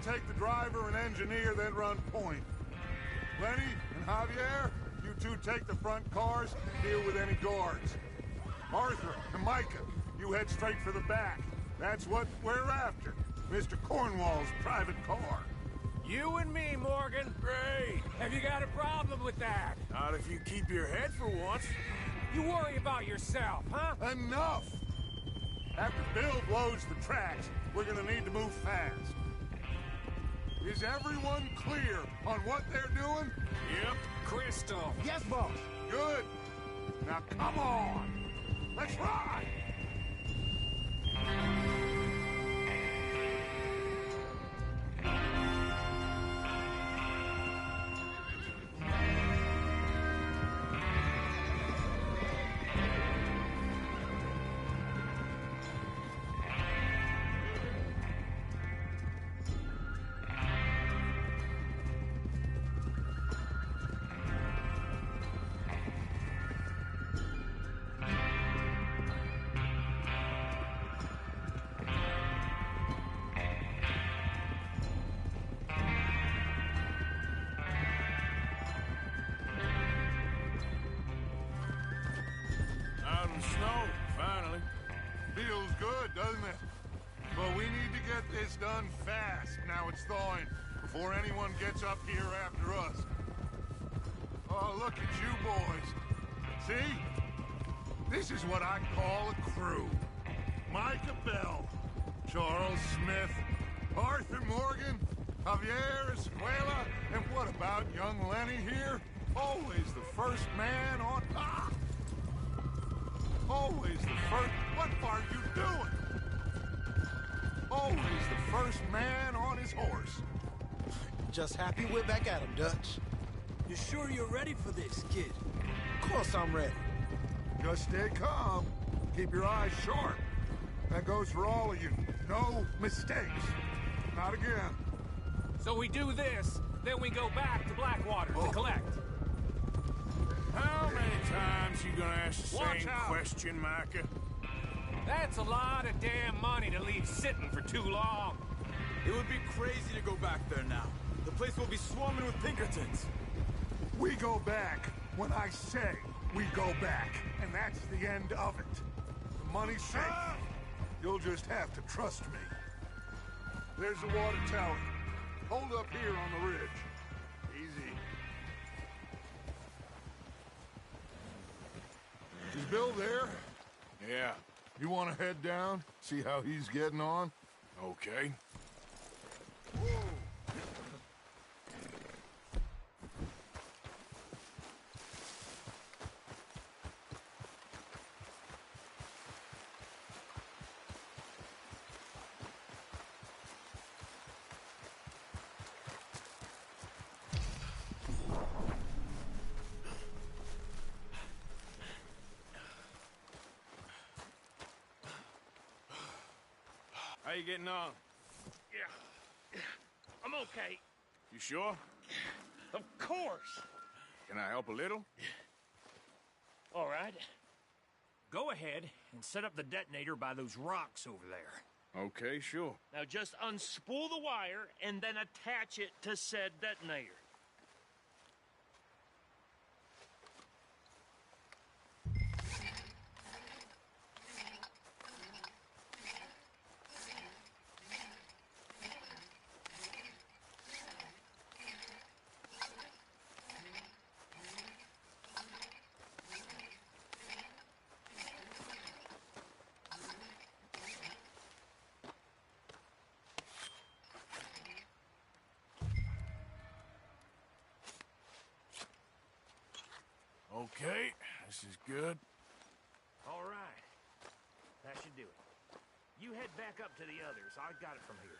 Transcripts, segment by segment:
take the driver and engineer, then run point. Lenny and Javier, you two take the front cars, deal with any guards. Arthur and Micah, you head straight for the back. That's what we're after. Mr. Cornwall's private car. You and me, Morgan. Great. Have you got a problem with that? Not if you keep your head for once. You worry about yourself, huh? Enough! After Bill blows the tracks, we're gonna need to move fast. Is everyone clear on what they're doing? Yep. Crystal. Yes, boss. Good. Now come on. Let's ride! Feels good, doesn't it? But we need to get this done fast, now it's thawing, before anyone gets up here after us. Oh, look at you boys. See? This is what I call a crew. Micah Bell, Charles Smith, Arthur Morgan, Javier Escuela, and what about young Lenny here? Always the first man on top. Always the first... What are you doing? Always the first man on his horse. Just happy we're back at him, Dutch. You sure you're ready for this, kid? Of course I'm ready. Just stay calm. Keep your eyes sharp. That goes for all of you. No mistakes. Not again. So we do this, then we go back to Blackwater to collect. How many times you gonna ask the Watch same out. question, Micah? That's a lot of damn money to leave sitting for too long. It would be crazy to go back there now. The place will be swarming with Pinkertons. We go back when I say we go back. And that's the end of it. The money's safe. You'll just have to trust me. There's the water tower. Hold up here on the ridge. Easy. Is Bill there? Yeah. You want to head down? See how he's getting on? Okay. How you getting on? Yeah. I'm okay. You sure? Of course. Can I help a little? All right. Go ahead and set up the detonator by those rocks over there. Okay, sure. Now just unspool the wire and then attach it to said detonator. Okay, this is good. All right. That should do it. You head back up to the others. I got it from here.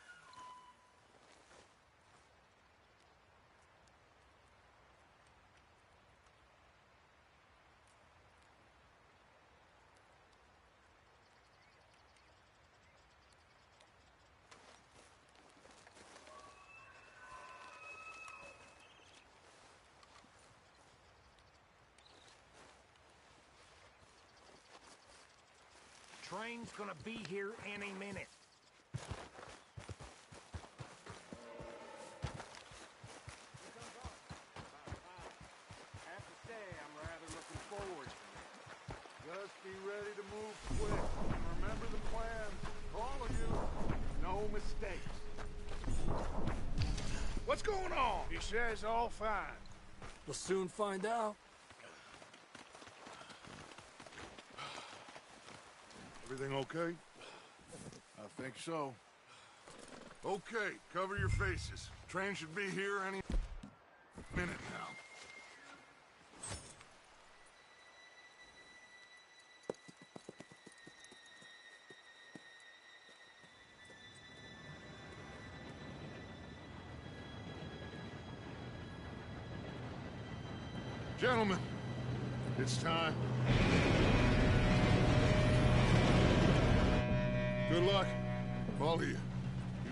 Train's gonna be here any minute. move quick. Remember the plan. All of you. No mistakes. What's going on? He says all fine. We'll soon find out. Everything okay? I think so. Okay, cover your faces. Train should be here any minute now. Gentlemen, it's time. Good luck, all of you.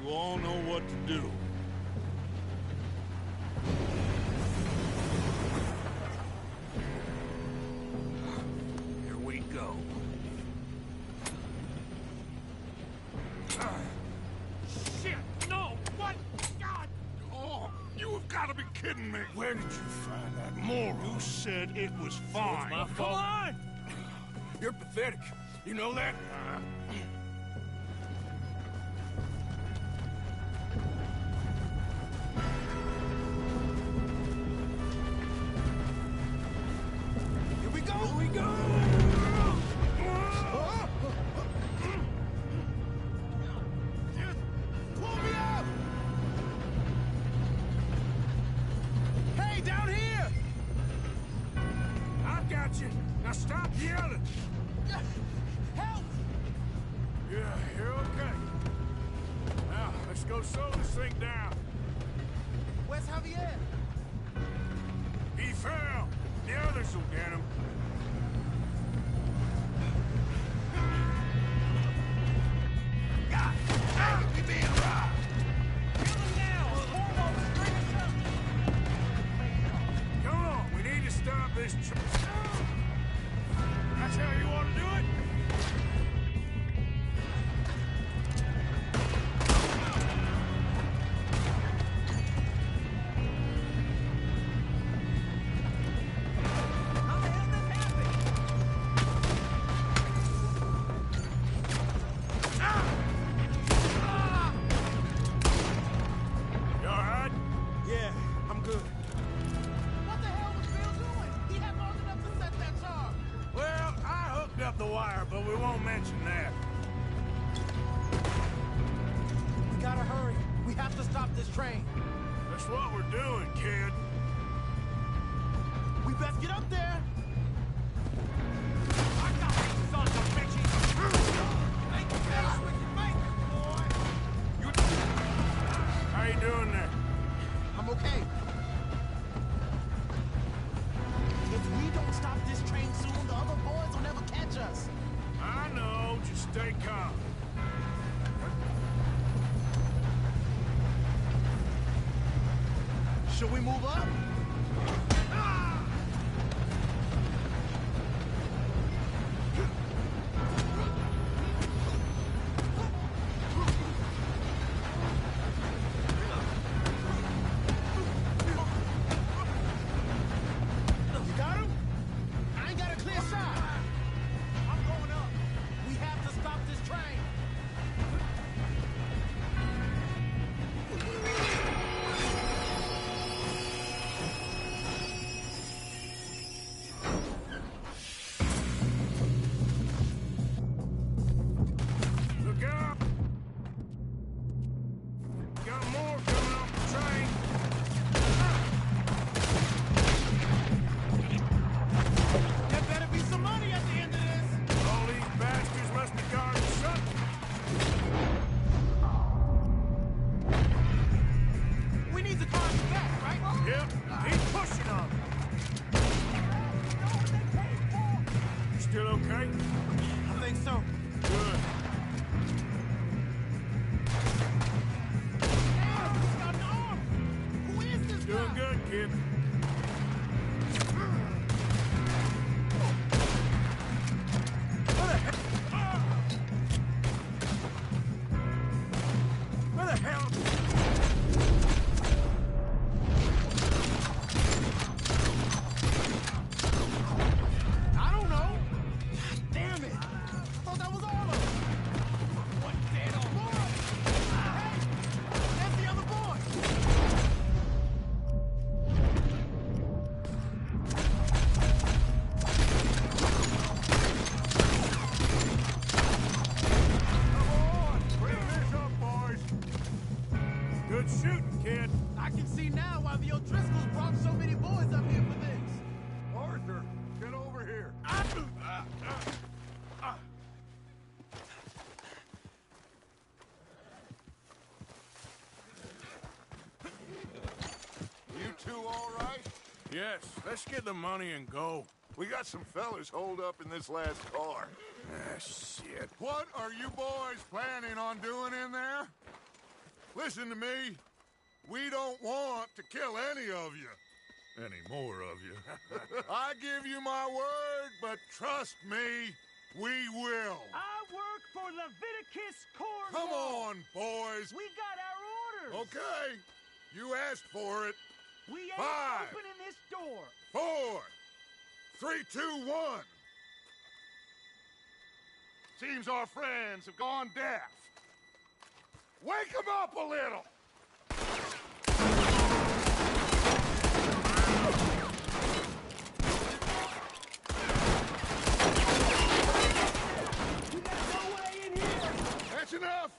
You all know what to do. Here we go. Shit! No! What? God! Oh, you have got to be kidding me. Where did you find that Moral, who said it was fine? my fault. Come on! You're pathetic. You know that? Here we go! Here we go! Pull me up! Hey, down here! I got you. Now stop yelling. Help! Yeah, you're okay. Now, let's go slow this thing down. Where's Javier? He fell. The others will get him. God! Hey, we being robbed! Come on, we need to stop this That's how you want to do it? You all right? Yeah, I'm good. What the hell was Bill doing? He had long enough to set that charge. Well, I hooked up the wire, but we won't mention that. We gotta hurry. We have to stop this train. That's what we're doing, kid. We best get up there. I got these sons of bitches! Make the best we can make it, boy. How you doing there? I'm okay. If we don't stop this train soon, the other boys will never catch us. I know, just stay calm. Should we move up? You got him? I ain't got a clear shot. I'm going up. We have to stop this train. Look out! Got more coming off the train. There better be some money at the end of this. All these bastards must be guarding something. We need to call you back, right? Yep, keep pushing on them. You still okay? I think so. Good. Damn, he's got an arm. Who is this Doing guy? good, kid. Where the hell? I don't know. God damn it. good shooting, kid. I can see now why the O'Driscolls brought so many boys up here for this. Arthur, get over here. You two all right? Yes, let's get the money and go. We got some fellas holed up in this last car. Ah, shit. What are you boys planning on doing in there? Listen to me. We don't want to kill any of you. Any more of you. I give you my word, but trust me, we will. I work for Leviticus Corps. Come on, boys. We got our orders. Okay. You asked for it. We ain't 5, opening this door. 4, 3, 2, 1. Seems our friends have gone deaf. Wake them up a little. We got no way in here. That's enough.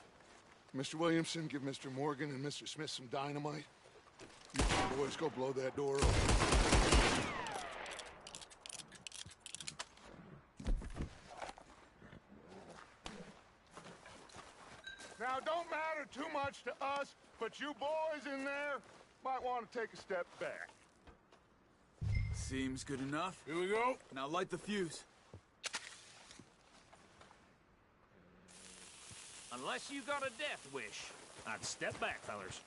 Mr. Williamson, give Mr. Morgan and Mr. Smith some dynamite. You two boys go blow that door open. Now, don't matter too much to us, but you boys in there might want to take a step back. Seems good enough. Here we go. Now light the fuse. Unless you got a death wish, I'd step back, fellers.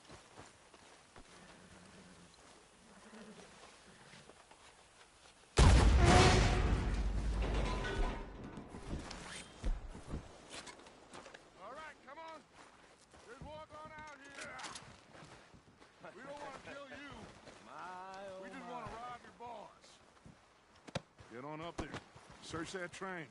All right, come on. Just walk on out here. We don't want to kill you. We just want to rob your boss. Get on up there. Search that train.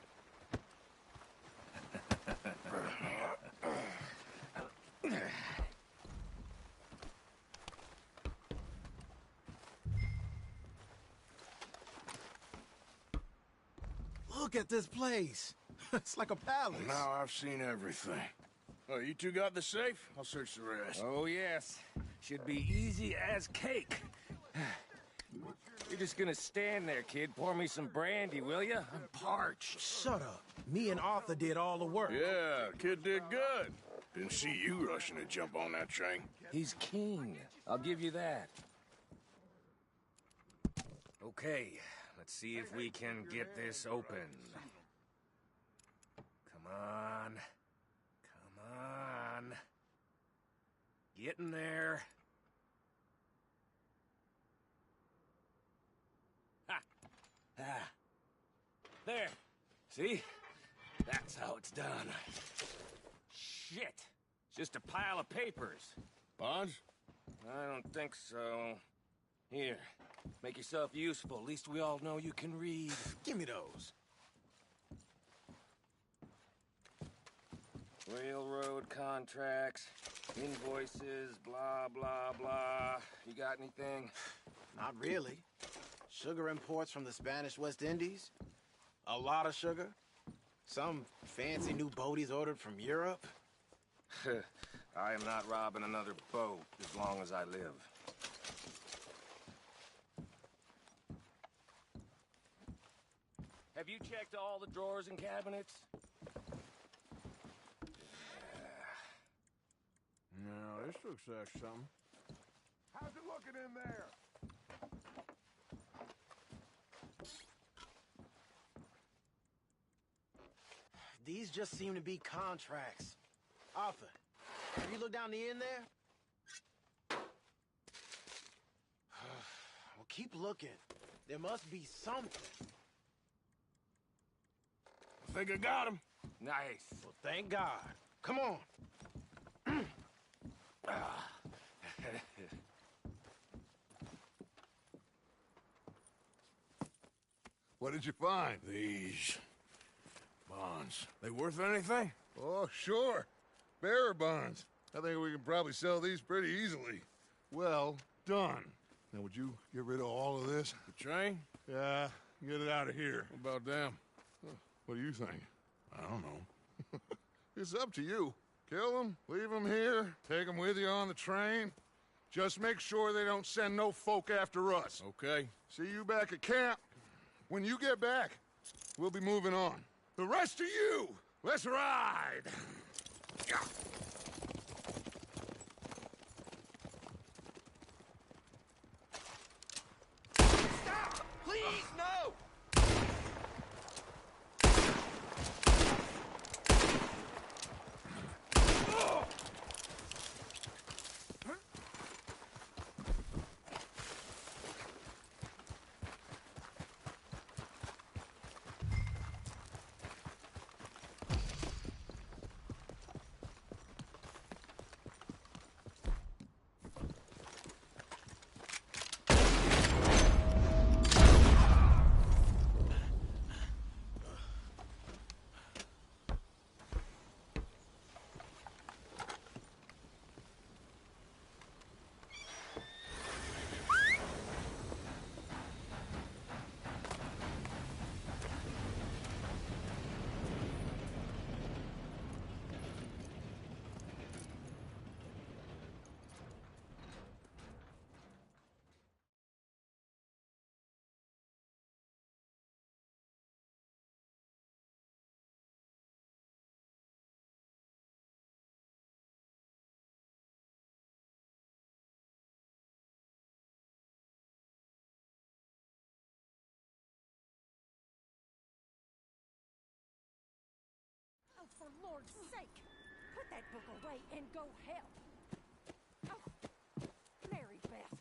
Look at this place. It's like a palace. Now I've seen everything. Oh, you two got the safe? I'll search the rest. Oh, yes. Should be easy as cake. You're just gonna stand there, kid. Pour me some brandy, will you? I'm parched. Shut up. Me and Arthur did all the work. Yeah, kid did good. Didn't see you rushing to jump on that train. He's king. I'll give you that. Okay, let's see if we can get this open. Come on. Come on. Get in there. Ha! Ah. There. See? That's how it's done. Shit. It's just a pile of papers. Bonds? I don't think so. Here. Make yourself useful. At least we all know you can read. Give me those. Railroad contracts, invoices, blah, blah, blah. You got anything? Not really. Sugar imports from the Spanish West Indies. A lot of sugar. Some fancy new boat he's ordered from Europe. I am not robbing another boat as long as I live. Have you checked all the drawers and cabinets? No, this looks like something. How's it looking in there? These just seem to be contracts. Arthur, have you looked down the end there? Well, keep looking. There must be something. I think I got him. Nice. Well, thank God. Come on. What did you find? These bonds. They worth anything? Oh, sure. Bearer bonds. I think we can probably sell these pretty easily. Well done. Now, would you get rid of all of this? The train? Yeah, get it out of here. What about them? What do you think? I don't know. It's up to you. Kill them, leave them here, take them with you on the train. Just make sure they don't send no folk after us. Okay. See you back at camp. When you get back, we'll be moving on. The rest of you, let's ride! Yeah. Stop! Please, no! Oh, for Lord's sake! Put that book away and go help! Oh, Mary Beth.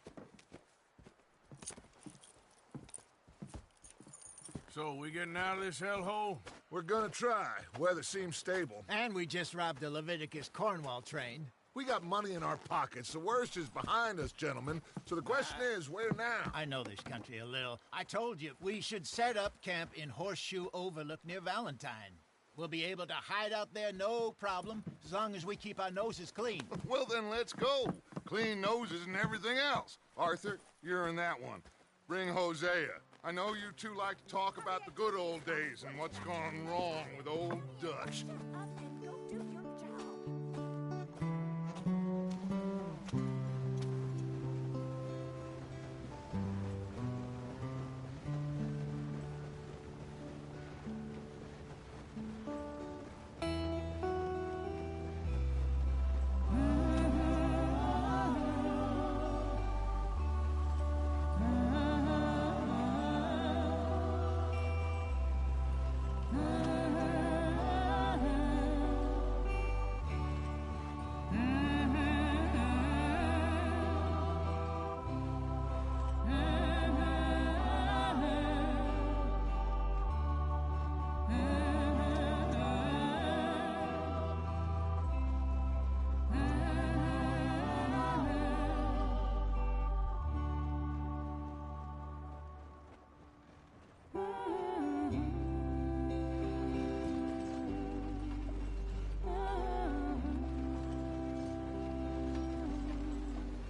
So, we getting out of this hellhole? We're gonna try. Weather seems stable. And we just robbed the Leviticus Cornwall train. We got money in our pockets. The worst is behind us, gentlemen. So the question is, where now? I know this country a little. I told you, we should set up camp in Horseshoe Overlook near Valentine. We'll be able to hide out there, no problem, as long as we keep our noses clean. Well, then let's go. Clean noses and everything else. Arthur, you're in that one. Bring Hosea. I know you two like to talk about the good old days and what's gone wrong with old Dutch. Shut up and go do your job.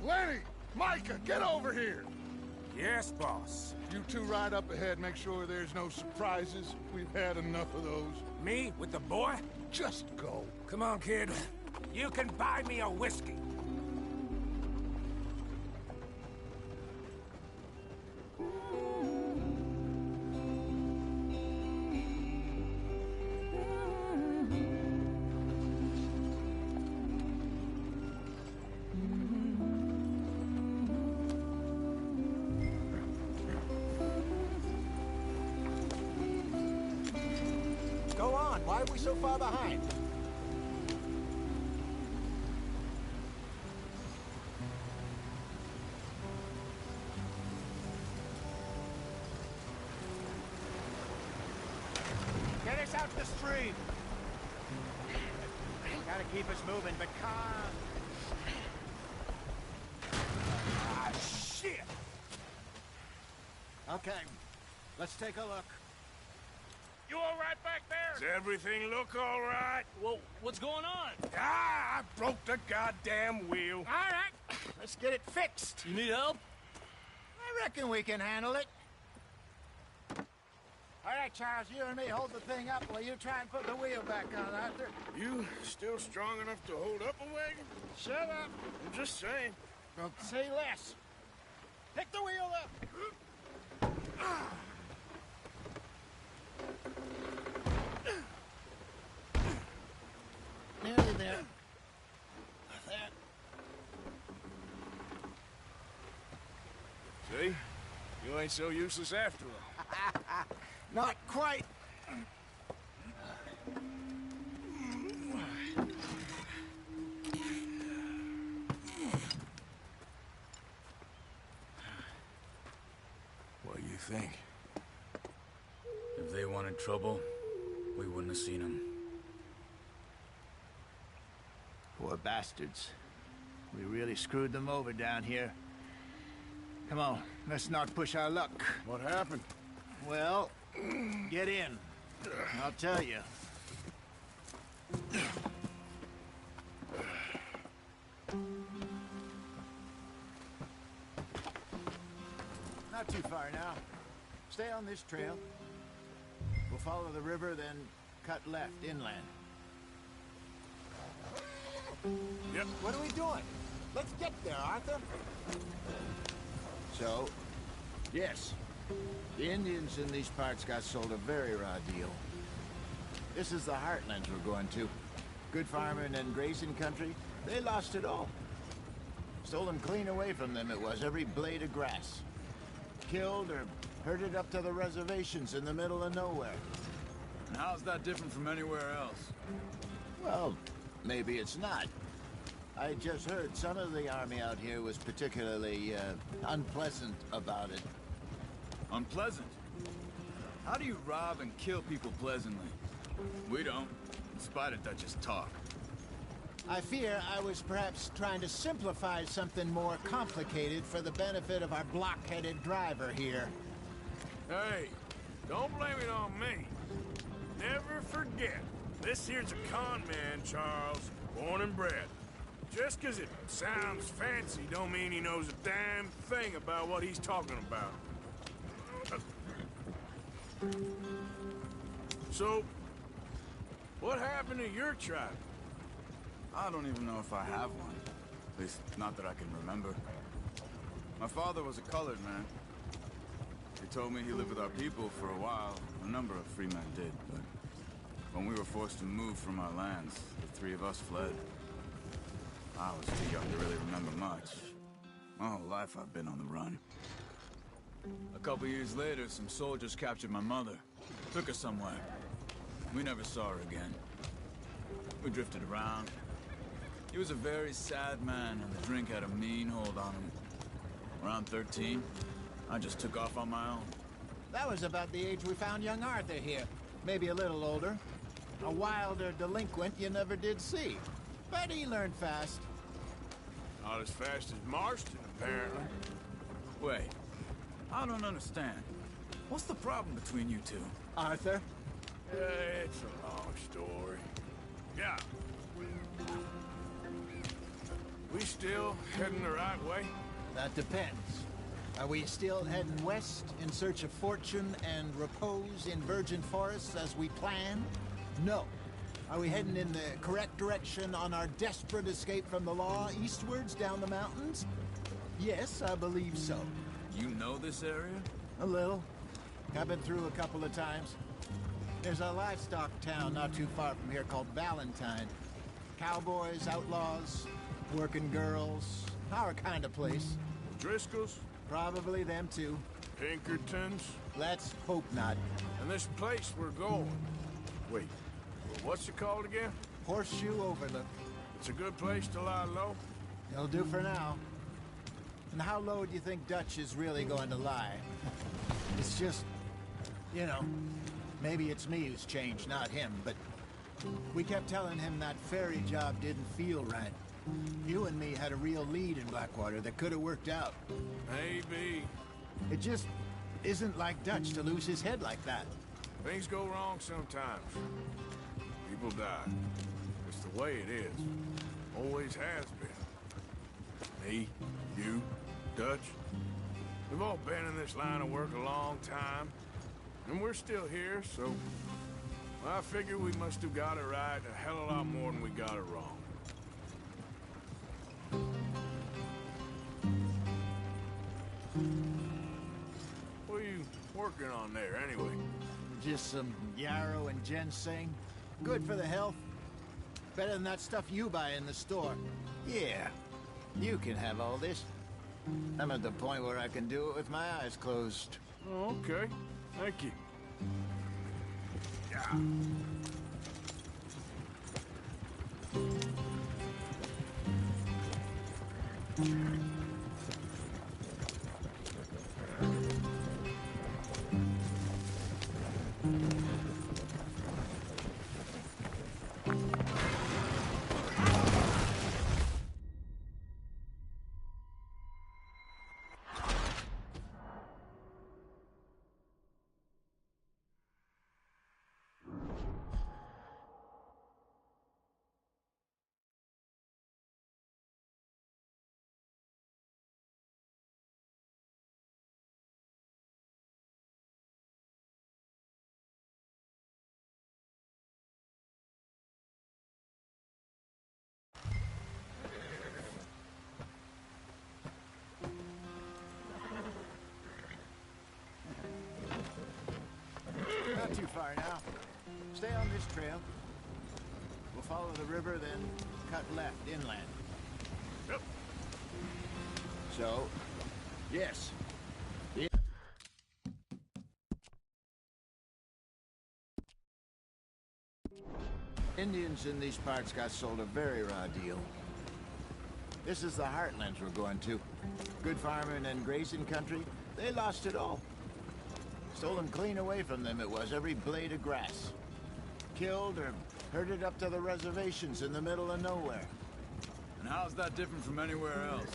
Lenny! Micah, get over here! Yes, boss. You two ride up ahead, make sure there's no surprises. We've had enough of those. Me with the boy? Just go. Come on, kid. You can buy me a whiskey. Go on, why are we so far behind? Get us out the stream! Gotta keep us moving, but calm. Ah, shit! Okay, let's take a look. You all right back there? Does everything look all right? Well, what's going on? Ah, I broke the goddamn wheel. All right, let's get it fixed. You need help? I reckon we can handle it. All right, Charles, you and me hold the thing up while you try and put the wheel back on, Arthur. You still strong enough to hold up a wagon? Shut up. I'm just saying. Don't say less. Pick the wheel up. Nearly there. There. See? You ain't so useless after all. Not quite. What do you think? If they wanted trouble, we wouldn't have seen them. Poor bastards. We really screwed them over down here. Come on, let's not push our luck. What happened? Well, get in. I'll tell you. Not too far now. Stay on this trail. We'll follow the river, then cut left inland. Yep. What are we doing? Let's get there, Arthur. So, yes, the Indians in these parts got sold a very raw deal. This is the heartlands we're going to. Good farming and grazing country, they lost it all. Stolen clean away from them it was, every blade of grass. Killed or herded up to the reservations in the middle of nowhere. And how's that different from anywhere else? Well, maybe it's not. I just heard some of the army out here was particularly, unpleasant about it. Unpleasant? How do you rob and kill people pleasantly? We don't, in spite of Dutch's talk. I fear I was perhaps trying to simplify something more complicated for the benefit of our block-headed driver here. Hey, don't blame it on me. Never forget, this here's a con man, Charles, born and bred. Just 'cause it sounds fancy don't mean he knows a damn thing about what he's talking about. So, what happened to your tribe? I don't even know if I have one. At least, not that I can remember. My father was a colored man. He told me he lived with our people for a while. A number of free men did, but when we were forced to move from our lands, the three of us fled. I was too young to really remember much. My whole life I've been on the run. A couple years later, some soldiers captured my mother. Took her somewhere. We never saw her again. We drifted around. He was a very sad man, and the drink had a mean hold on him. Around 13, I just took off on my own. That was about the age we found young Arthur here. Maybe a little older. A wilder delinquent you never did see. But he learned fast. Not as fast as Marston, apparently. Wait, I don't understand. What's the problem between you two? Arthur? It's a long story. Yeah. We still heading the right way? That depends. Are we still heading west in search of fortune and repose in virgin forests as we planned? No. Are we heading in the correct direction on our desperate escape from the law eastwards down the mountains? Yes, I believe so. You know this area? A little. I've been through a couple of times. There's a livestock town not too far from here called Valentine. Cowboys, outlaws, working girls, our kind of place. Driscoll's? Probably them too. Pinkertons? Let's hope not. And this place we're going. Wait, what's it called again? Horseshoe Overlook. It's a good place to lie low? It'll do for now. And how low do you think Dutch is really going to lie? It's just, you know, maybe it's me who's changed, not him, but we kept telling him that ferry job didn't feel right. You and me had a real lead in Blackwater that could have worked out. Maybe. It just isn't like Dutch to lose his head like that. Things go wrong sometimes. People die. It's the way it is. Always has been. Me, you, Dutch. We've all been in this line of work a long time. And we're still here, so... I figure we must have got it right a hell of a lot more than we got it wrong. What are you working on there, anyway? Just some yarrow and ginseng. Good for the health. Better than that stuff you buy in the store. Yeah, you can have all this. I'm at the point where I can do it with my eyes closed. Oh, okay. Thank you. Yeah. Not too far now. Stay on this trail. We'll follow the river, then cut left inland. Yep. So, yes. Indians in these parts got sold a very raw deal. This is the heartlands we're going to. Good farming and grazing country, they lost it all. Stolen clean away from them it was, every blade of grass. Killed or herded up to the reservations in the middle of nowhere. And how's that different from anywhere else?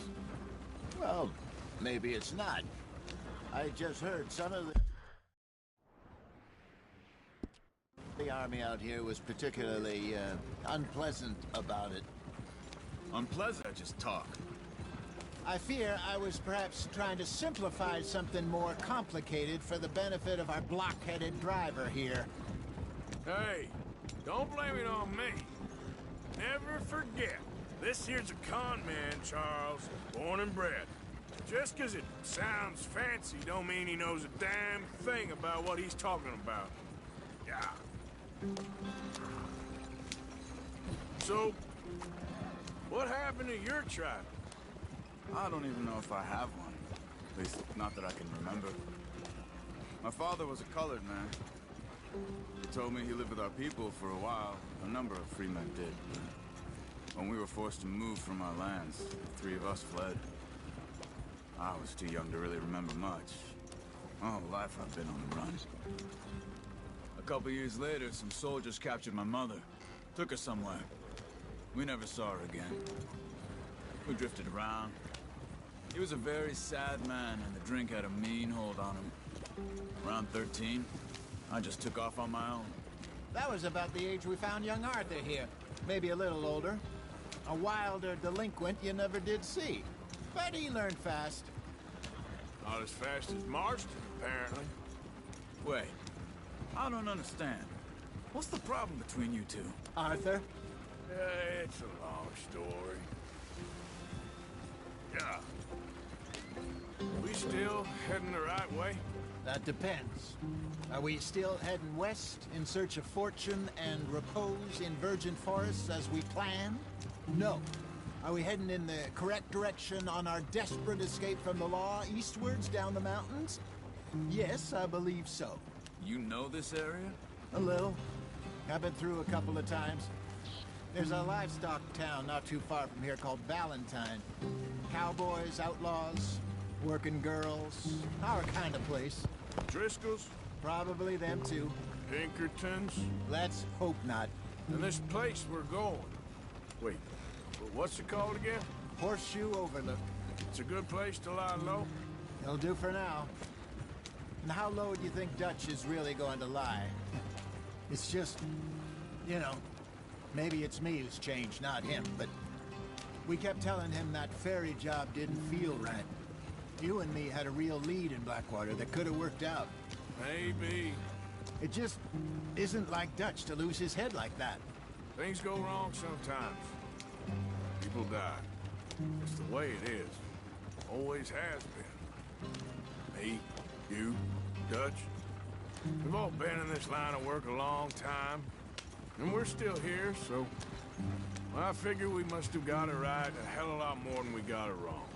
Well, maybe it's not. I just heard some of the army out here was particularly unpleasant about it. Unpleasant? Just talk. I fear I was perhaps trying to simplify something more complicated for the benefit of our block-headed driver here. Hey, don't blame it on me. Never forget, this here's a con man, Charles, born and bred. Just 'cause it sounds fancy don't mean he knows a damn thing about what he's talking about. Yeah. So, what happened to your tribe? I don't even know if I have one. At least, not that I can remember. My father was a colored man. He told me he lived with our people for a while. A number of free men did. When we were forced to move from our lands, the three of us fled. I was too young to really remember much. My whole life I've been on the run. A couple years later, some soldiers captured my mother. Took her somewhere. We never saw her again. We drifted around. He was a very sad man, and the drink had a mean hold on him. Around 13, I just took off on my own. That was about the age we found young Arthur here. Maybe a little older. A wilder delinquent you never did see. But he learned fast. Not as fast as Marston, apparently. Wait, I don't understand. What's the problem between you two? Arthur? It's a long story. Yeah. We still heading the right way? That depends. Are we still heading west in search of fortune and repose in virgin forests as we planned? No. Are we heading in the correct direction on our desperate escape from the law eastwards down the mountains? Yes, I believe so. You know this area? A little. I've been through a couple of times. There's a livestock town not too far from here called Valentine. Cowboys, outlaws, working girls, our kind of place. Driscoll's? Probably them too. Pinkertons? Let's hope not. And this place we're going. Wait, what's it called again? Horseshoe Overlook. It's a good place to lie low? It'll do for now. And how low do you think Dutch is really going to lie? It's just, you know, maybe it's me who's changed, not him, but we kept telling him that ferry job didn't feel right. You and me had a real lead in Blackwater that could have worked out. Maybe. It just isn't like Dutch to lose his head like that. Things go wrong sometimes. People die. It's the way it is. Always has been. Me, you, Dutch. We've all been in this line of work a long time. And we're still here, so... well, I figure we must have got it right a hell of a lot more than we got it wrong.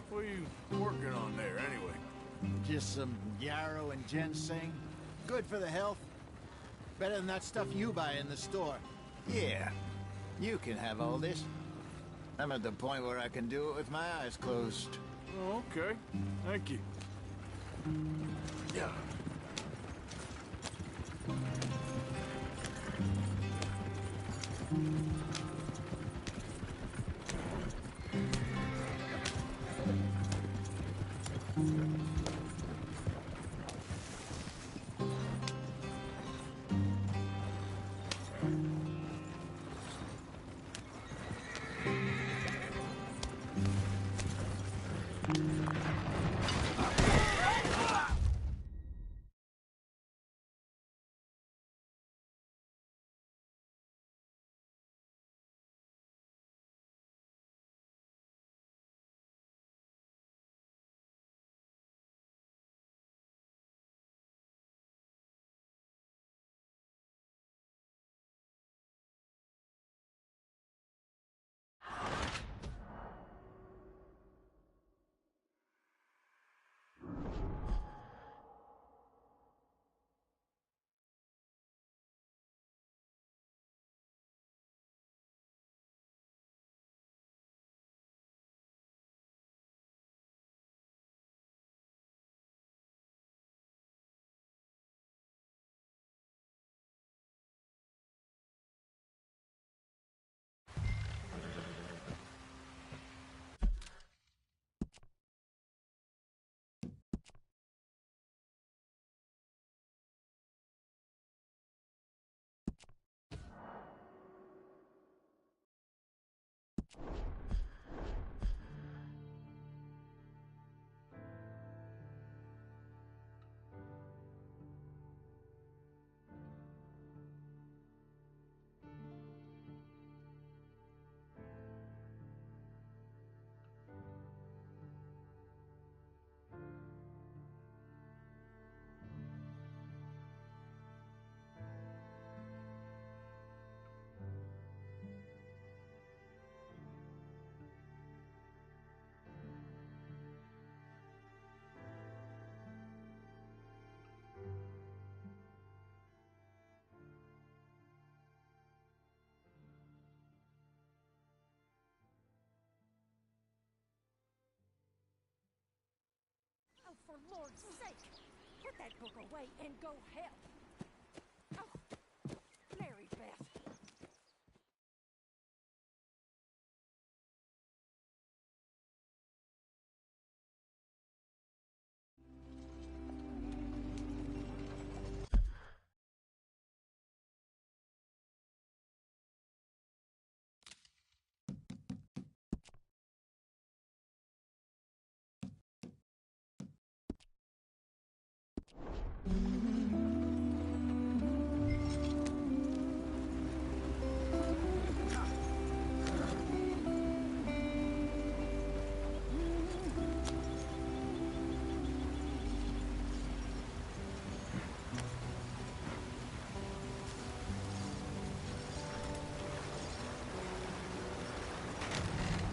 What are you working on there, anyway? Just some yarrow and ginseng. Good for the health. Better than that stuff you buy in the store. Yeah, you can have all this. I'm at the point where I can do it with my eyes closed. Oh, okay. Thank you. Yeah. Oh, for Lord's sake! Put that book away and go help! Oh, Mary Beth!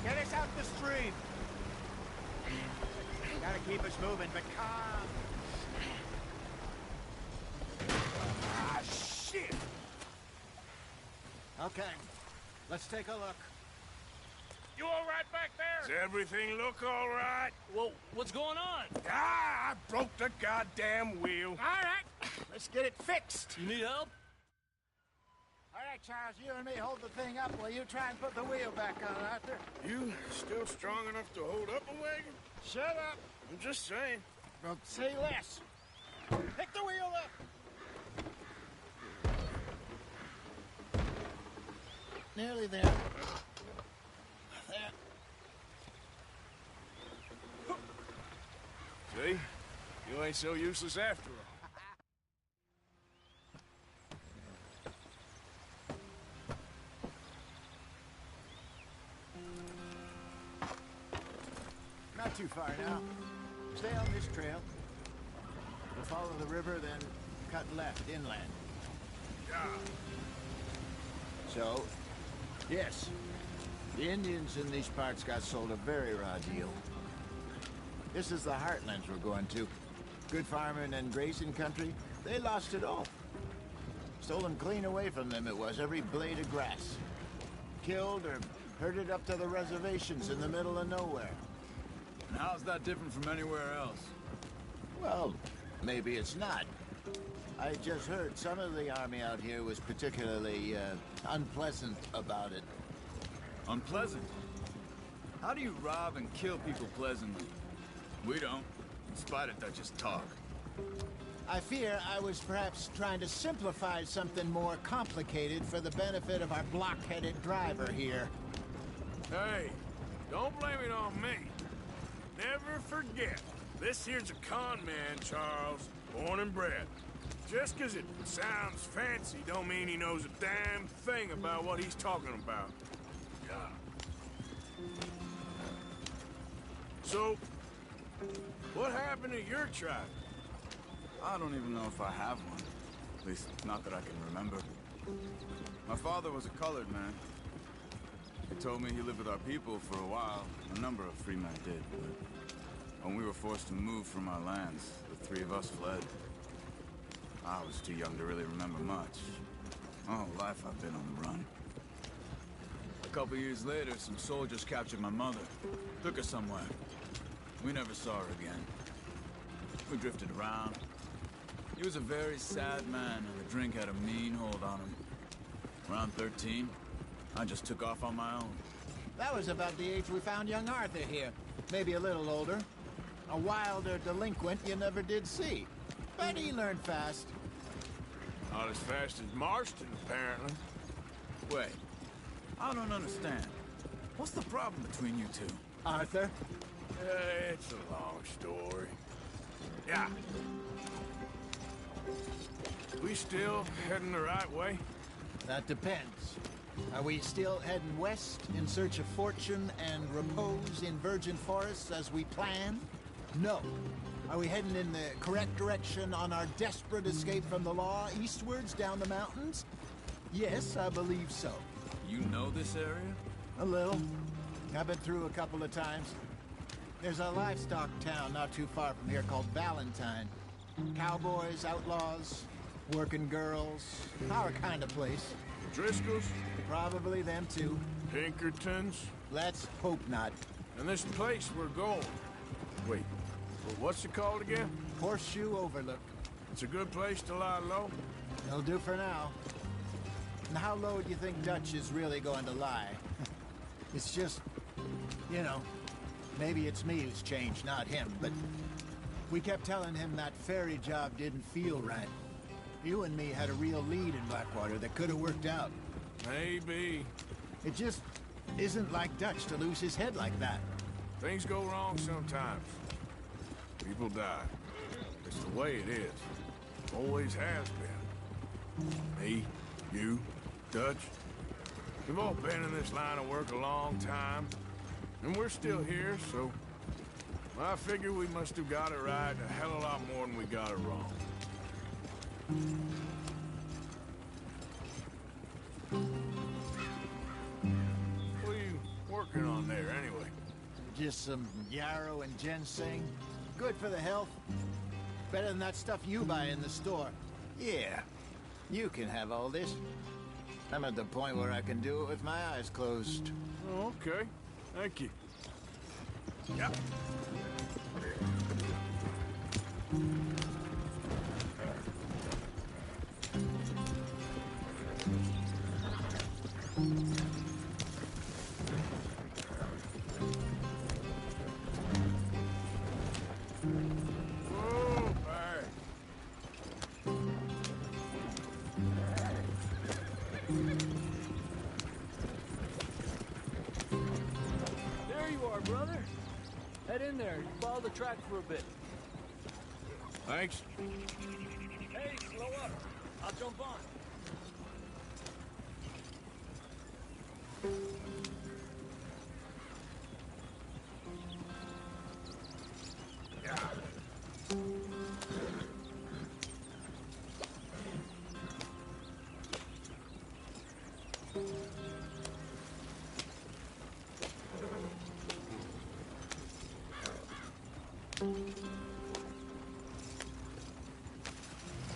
Get us out the stream! Gotta keep us moving, but calm. Ah, shit! Okay, let's take a look. You all right back Does there? everything look all right? Well, what's going on? Ah, I broke the goddamn wheel. All right, let's get it fixed. You need help? All right, Charles, you and me hold the thing up while you try and put the wheel back on, Arthur. You still strong enough to hold up a wagon? Shut up. I'm just saying. Well, say less. Pick the wheel up. Nearly there. There. ain't so useless after all. Not too far now. Stay on this trail. We'll follow the river, then cut left inland. Yeah. So, yes, the Indians in these parts got sold a very raw deal. This is the heartlands we're going to. Good farming and grazing country, they lost it all. Stolen clean away from them it was, every blade of grass. Killed or herded up to the reservations in the middle of nowhere. And how's that different from anywhere else? Well, maybe it's not. I just heard some of the army out here was particularly, unpleasant about it. Unpleasant? How do you rob and kill people pleasantly? We don't, in spite of Dutch's talk. I fear I was perhaps trying to simplify something more complicated for the benefit of our block-headed driver here. Hey, don't blame it on me. Never forget, this here's a con man, Charles, born and bred. Just 'cause it sounds fancy don't mean he knows a damn thing about what he's talking about. Yeah. So, what happened to your tribe? I don't even know if I have one. At least, not that I can remember. My father was a colored man. He told me he lived with our people for a while. A number of free men did, but when we were forced to move from our lands, the three of us fled. I was too young to really remember much. My whole life I've been on the run. A couple years later, some soldiers captured my mother. Took her somewhere. We never saw her again. We drifted around. He was a very sad man, and the drink had a mean hold on him. Around 13, I just took off on my own. That was about the age we found young Arthur here. Maybe a little older. A wilder delinquent you never did see. But he learned fast. Not as fast as Marston, apparently. Wait, I don't understand. What's the problem between you two? Arthur? It's a long story. Yeah. We still heading the right way? That depends. Are we still heading west in search of fortune and repose in virgin forests as we planned? No. Are we heading in the correct direction on our desperate escape from the law eastwards down the mountains? Yes, I believe so. You know this area? A little. I've been through a couple of times. There's a livestock town not too far from here called Valentine. Cowboys, outlaws, working girls, our kind of place. Driscoll's? Probably them too. Pinkertons? Let's hope not. And this place we're going. Wait, well, what's it called again? Horseshoe Overlook. It's a good place to lie low? It'll do for now. And how low do you think Dutch is really going to lie? It's just, you know, maybe it's me who's changed, not him, but we kept telling him that ferry job didn't feel right. You and me had a real lead in Blackwater that could have worked out. Maybe. It just isn't like Dutch to lose his head like that. Things go wrong sometimes. People die. It's the way it is. Always has been. Me, you, Dutch. We've all been in this line of work a long time. And we're still here, so I figure we must have got it right a hell of a lot more than we got it wrong. What are you working on there, anyway? Just some yarrow and ginseng. Good for the health. Better than that stuff you buy in the store. Yeah, you can have all this. I'm at the point where I can do it with my eyes closed. Oh, okay. Thank you. Yep. There you are, brother. Head in there. Follow the track for a bit. Thanks. Hey, slow up. I'll jump on.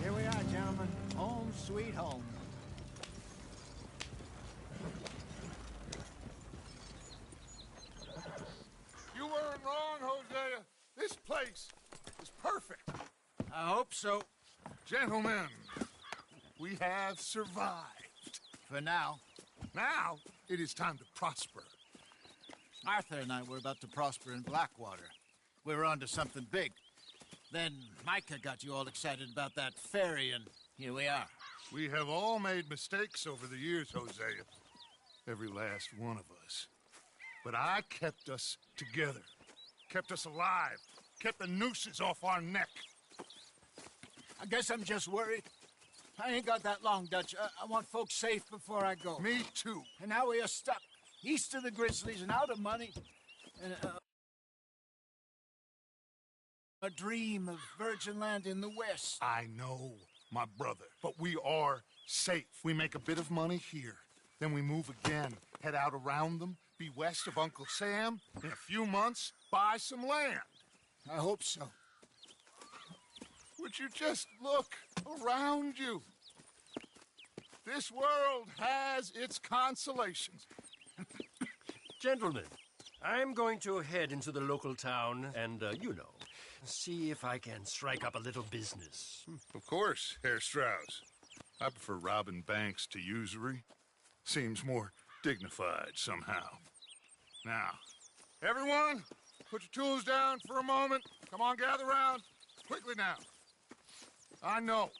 Here we are, gentlemen. Home sweet home. You weren't wrong, Hosea. This place is perfect. I hope so. Gentlemen, we have survived. For now. Now, it is time to prosper. Arthur and I were about to prosper in Blackwater. We were on to something big. Then Micah got you all excited about that ferry, and here we are. We have all made mistakes over the years, Hosea. Every last one of us. But I kept us together. Kept us alive. Kept the nooses off our neck. I guess I'm just worried. I ain't got that long, Dutch. I want folks safe before I go. Me too. And now we are stuck, east of the Grizzlies and out of money. And a dream of virgin land in the west. I know, my brother. But we are safe. We make a bit of money here. Then we move again, head out around them, be west of Uncle Sam. In a few months, buy some land. I hope so. Would you just look around you? This world has its consolations. Gentlemen, I'm going to head into the local town and, see if I can strike up a little business. Of course, Herr Strauss. I prefer robbing banks to usury. Seems more dignified somehow. Now, everyone, put your tools down for a moment. Come on, gather round. Quickly now. I know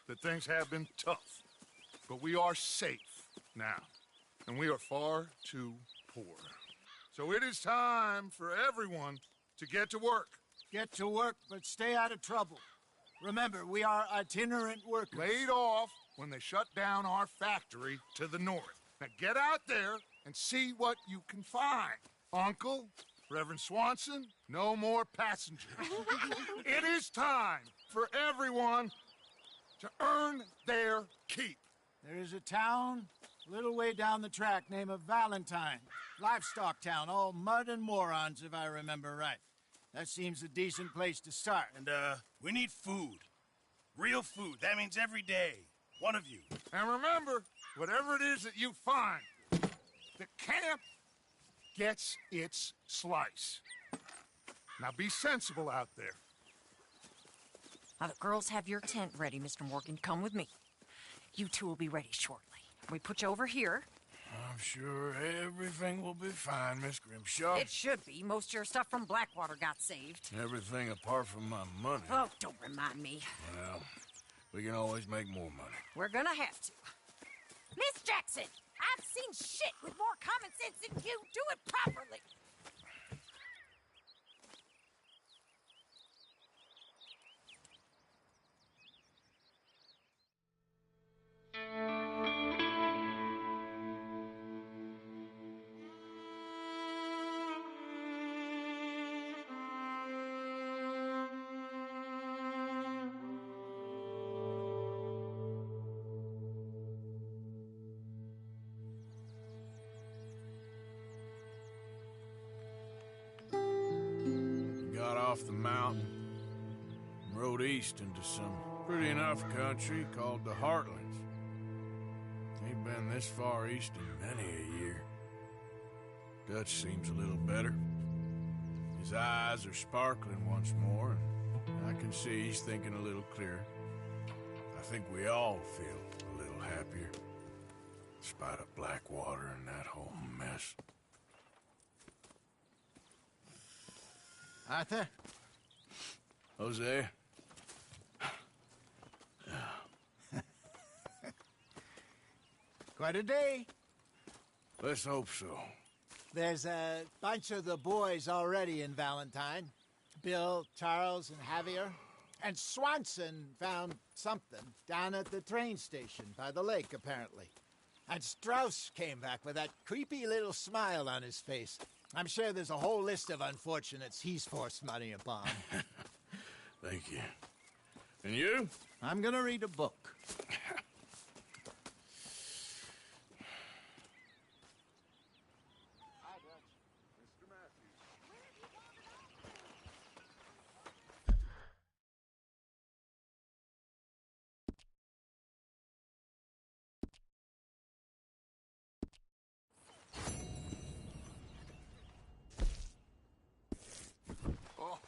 that things have been tough, but we are safe now, and we are far too poor. So it is time for everyone to get to work. Get to work, but stay out of trouble. Remember, we are itinerant workers. Laid off when they shut down our factory to the north. Now get out there and see what you can find. Uncle, Reverend Swanson, no more passengers. It is time for everyone to earn their keep. There is a town a little way down the track named Valentine. Livestock town, all mud and morons, if I remember right. That seems a decent place to start. And, we need food. Real food. That means every day. One of you. And remember, whatever it is that you find, the camp gets its slice. Now be sensible out there. Now the girls have your tent ready, Mr. Morgan. Come with me. You two will be ready shortly. We put you over here. I'm sure everything will be fine, Miss Grimshaw. It should be. Most of your stuff from Blackwater got saved. Everything apart from my money. Oh, don't remind me. Well, we can always make more money. We're gonna have to. Miss Jackson, I've seen shit with more common sense than you. Do it properly. Got off the mountain and rode east into some pretty enough country called the Heartlands. Ain't been this far east in many a year. Dutch seems a little better. His eyes are sparkling once more, and I can see he's thinking a little clearer. I think we all feel a little happier, in spite of Blackwater and that whole mess. Arthur? Jose? Quite a day. Let's hope so. There's a bunch of the boys already in Valentine. Bill, Charles, and Javier. And Swanson found something down at the train station by the lake, apparently. And Strauss came back with that creepy little smile on his face. I'm sure there's a whole list of unfortunates he's forced money upon. Thank you. And you? I'm gonna read a book. Oh.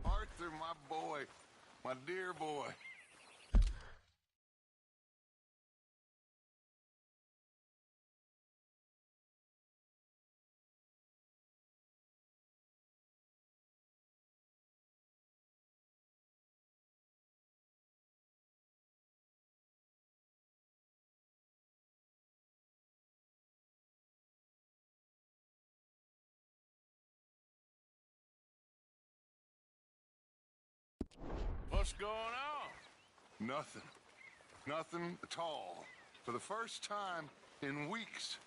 Arthur, my boy. My dear boy. What's going on? Nothing. Nothing at all. For the first time in weeks.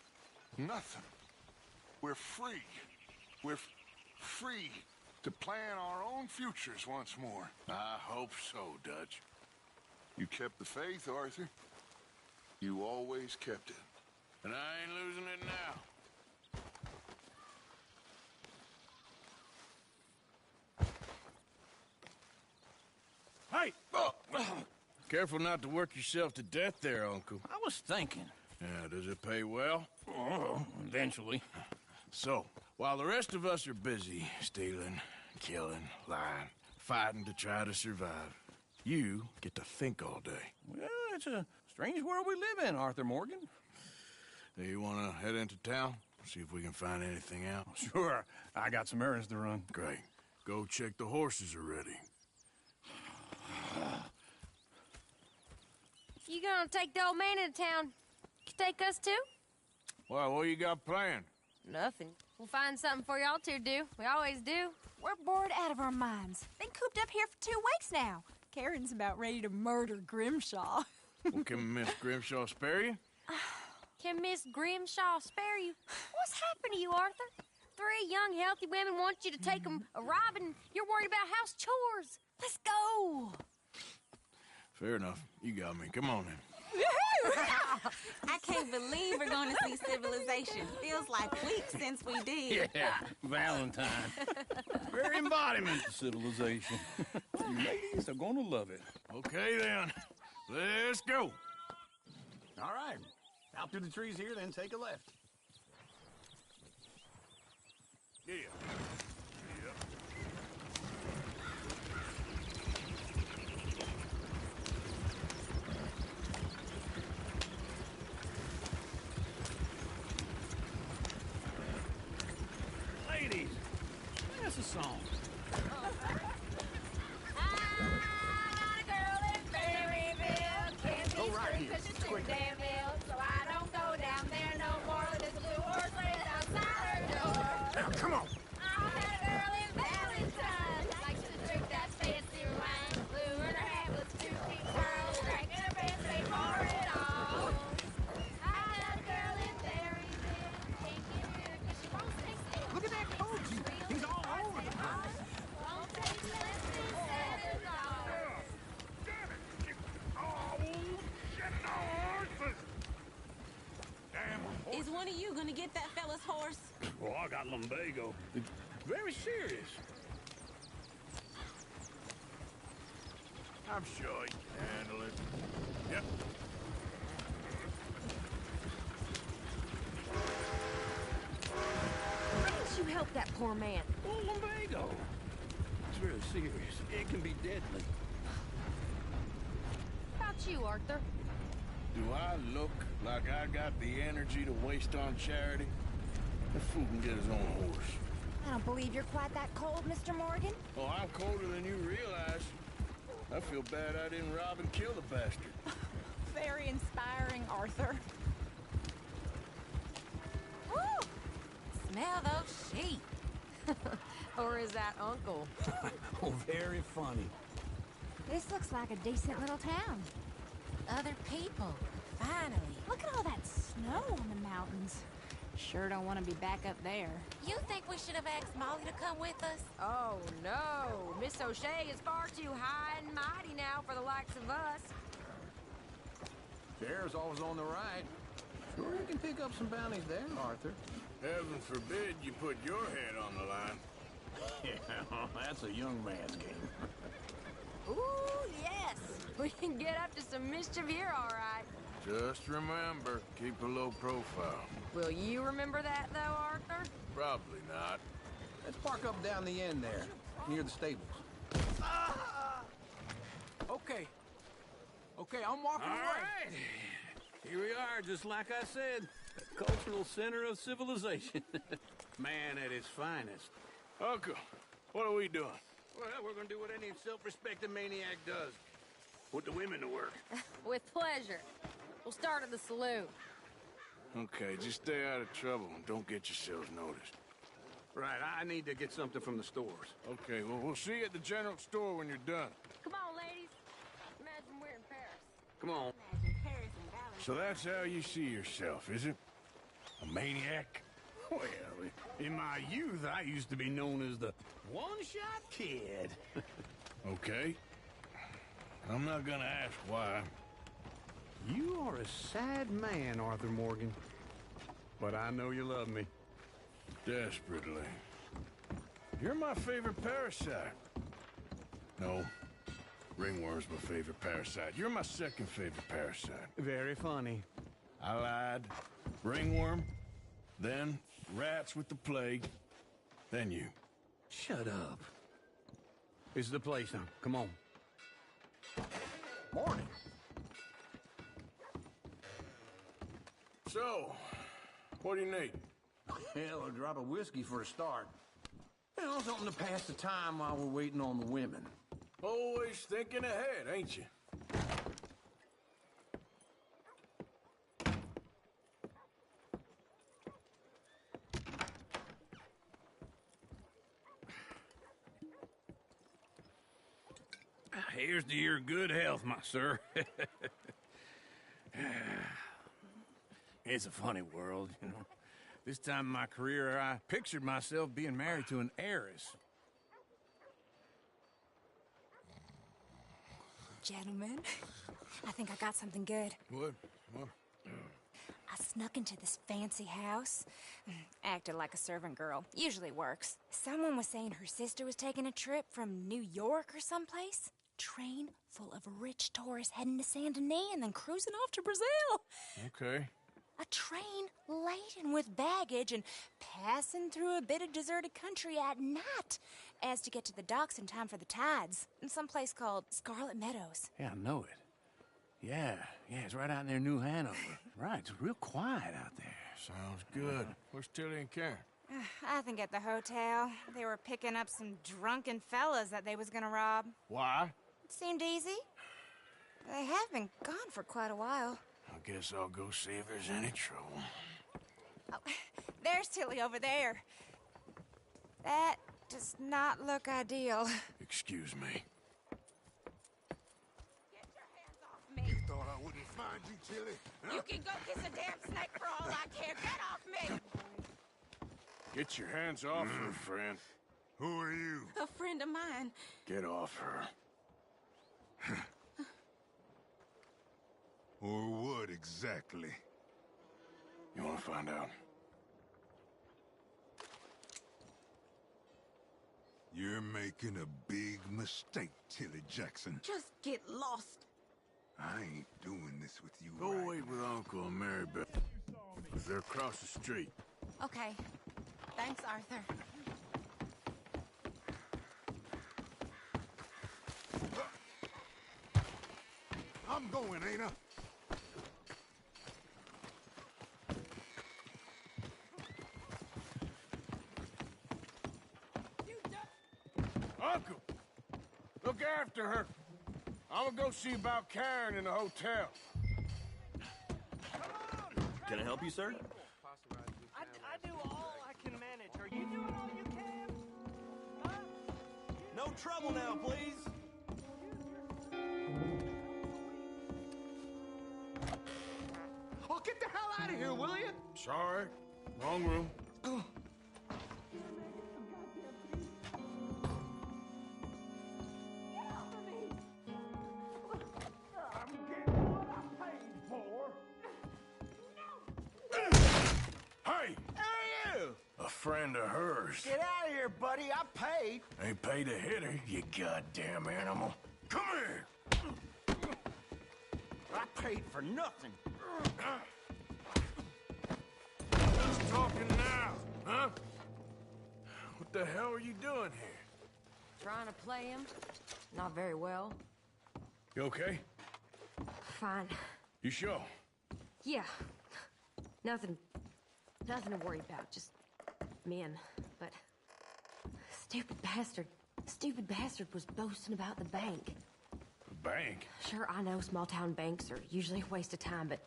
Nothing. We're free. We're free to plan our own futures once more. I hope so, Dutch. You kept the faith, Arthur. You always kept it. And I ain't losing it now. Hey! Oh. Careful not to work yourself to death there, Uncle. I was thinking. Yeah, does it pay well? Oh, eventually. So, while the rest of us are busy stealing, killing, lying, fighting to try to survive, you get to think all day. Well, it's a strange world we live in, Arthur Morgan. Hey, you want to head into town? See if we can find anything out? Sure. I got some errands to run. Great. Go check the horses are ready. You gonna take the old man into town? You take us too? Well, what you got planned? Nothing. We'll find something for y'all to do. We always do. We're bored out of our minds. Been cooped up here for 2 weeks now. Karen's about ready to murder Grimshaw. Well, can Miss Grimshaw spare you? Can Miss Grimshaw spare you? What's happened to you, Arthur? 3 young, healthy women want you to take them a robbing. You're worried about house chores. Let's go. Fair enough. You got me. Come on then. I can't believe we're going to see civilization. Feels like weeks since we did. Yeah, Valentine. Very embodiment of civilization. You ladies are going to love it. Okay then. Let's go. All right. Out through the trees here, then take a left. Yeah. Ladies, sing us a song. Go right here. It's quick. So I don't go down there no more. There's a blue horse laid outside her door. Now, come on. I met a girl in Valentine. Likes to drink that fancy wine. Blue in her hat with 2 pink pearls. Drinking a band straight for it all. I met a girl in Berryville. Can't get here 'cause she won't stay still. Look at that coach. He's all over the place. Won't take less than $7. Is one of you going to get that fella's horse? Well, I got lumbago. It's very serious. I'm sure you can handle it. Yep. that poor man. Oh, lumbago. It's really serious. It can be deadly. How about you, Arthur? Do I look like I got the energy to waste on charity? That fool can get his own horse. I don't believe you're quite that cold, Mr. Morgan. Oh, I'm colder than you realize. I feel bad I didn't rob and kill the bastard. Very inspiring, Arthur. Woo! Smell those sheep. Or is that Uncle? Oh, very funny. This looks like a decent little town. Other people, finally. Look at all that snow on the mountains. Sure don't want to be back up there. You think we should have asked Molly to come with us? Oh, no. Miss O'Shea is far too high and mighty now for the likes of us. Sheriff's always on the right. Sure you can pick up some bounties there, Arthur. Heaven forbid you put your head on the line. Yeah, that's a young man's game. Ooh, yes. We can get up to some mischief here, all right. Just remember, keep a low profile. Will you remember that, though, Arthur? Probably not. Let's park up down the end there, near the stables. Okay. Okay, I'm walking All away. right. Here we are, just like I said. The cultural center of civilization. Man at his finest. Uncle, what are we doing? Well, we're gonna do what any self-respecting maniac does. Put the women to work. With pleasure. We'll start at the saloon. Okay, just stay out of trouble and don't get yourselves noticed. Right, I need to get something from the stores. Okay, well, we'll see you at the general store when you're done. Come on, ladies. Imagine we're in Paris. Come on. Imagine Paris and Valley. So that's how you see yourself, is it? A maniac? Well, in my youth, I used to be known as the one-shot kid. Okay. I'm not gonna ask why. You are a sad man, Arthur Morgan. But I know you love me. Desperately. You're my favorite parasite. No. Ringworm's my favorite parasite. You're my second favorite parasite. Very funny. I lied. Ringworm, then rats with the plague, then you. Shut up. This is the place now. Come on. Morning. So, what do you need? Hell, a drop of whiskey for a start. You know, something to pass the time while we're waiting on the women. Always thinking ahead, ain't you? Here's to your good health, my sir. It's a funny world, you know. This time in my career, I pictured myself being married to an heiress. Gentlemen, I think I got something good. What? I snuck into this fancy house. Acted like a servant girl. Usually works. Someone was saying her sister was taking a trip from New York or someplace. Train full of rich tourists heading to Saint Denis and then cruising off to Brazil. Okay. A train laden with baggage and passing through a bit of deserted country at night as to get to the docks in time for the tides in some place called Scarlet Meadows. Yeah, I know it. Yeah, it's right out near New Hanover. Right, it's real quiet out there. Sounds good. Where's Tilly and Karen? I think at the hotel. They were picking up some drunken fellas that they was gonna rob. Why? It seemed easy. They have been gone for quite a while. I guess I'll go see if there's any trouble. Oh, there's Tilly over there. That does not look ideal. Excuse me. Get your hands off me. You thought I wouldn't find you, Tilly? Huh? You can go kiss a damn snake for all I care. Get off me. Get your hands off her, friend. Who are you? A friend of mine. Get off her. Or what exactly? You want to find out? You're making a big mistake, Tilly Jackson. Just get lost. I ain't doing this with you. Go right wait with Uncle and Mary Beth. They're across the street. Okay. Thanks, Arthur. going, ain't I? Uncle, look after her. I'm gonna go see about Karen in the hotel. Can I help you, sir? I do all I can manage. Are you doing all you can? Huh? No trouble now, please. Oh, get the hell out of here, will you? Sorry, wrong room. Hey! Who are you? A friend of hers. Get out of here, buddy. I paid. Ain't paid to hit her, you goddamn animal. Come here! I paid for nothing. Who's talking now, huh? What the hell are you doing here? Trying to play him? Not very well. You okay? Fine. You sure? Yeah. Nothing to worry about. Just men. But stupid bastard was boasting about the bank. The bank? Sure, I know small town banks are usually a waste of time, but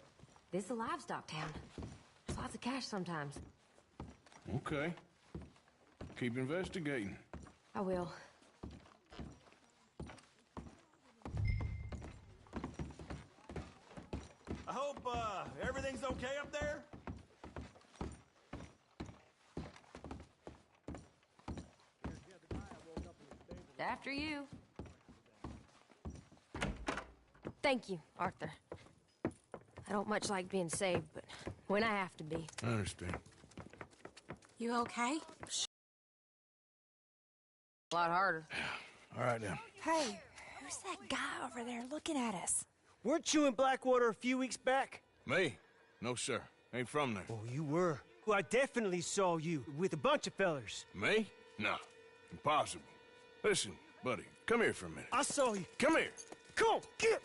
this is a livestock town. There's lots of cash sometimes. Okay. Keep investigating. I will. I hope, everything's okay up there? After you. Thank you, Arthur. I don't much like being saved, but when I have to be. I understand. You okay? A lot harder. All right, then. Hey, who's that guy over there looking at us? Weren't you in Blackwater a few weeks back? Me? No, sir. Ain't from there. Oh, you were. Well, I definitely saw you with a bunch of fellers. Me? No. Impossible. Listen, buddy, come here for a minute. I saw you. Come here. Come on, get!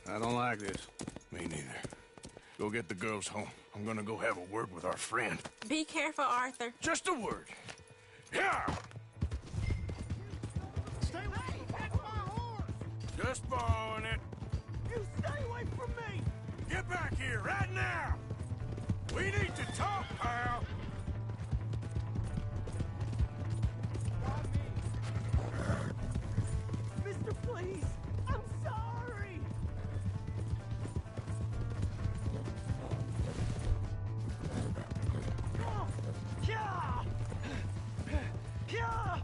I don't like this. Me neither. Go get the girls home. I'm gonna go have a word with our friend. Be careful, Arthur. Just a word. Yeah! Stay away! That's my horse! Just borrowing it. You stay away from me! Get back here right now! We need to talk, pal! Mister, please! I'm sorry! Yeah! Yeah!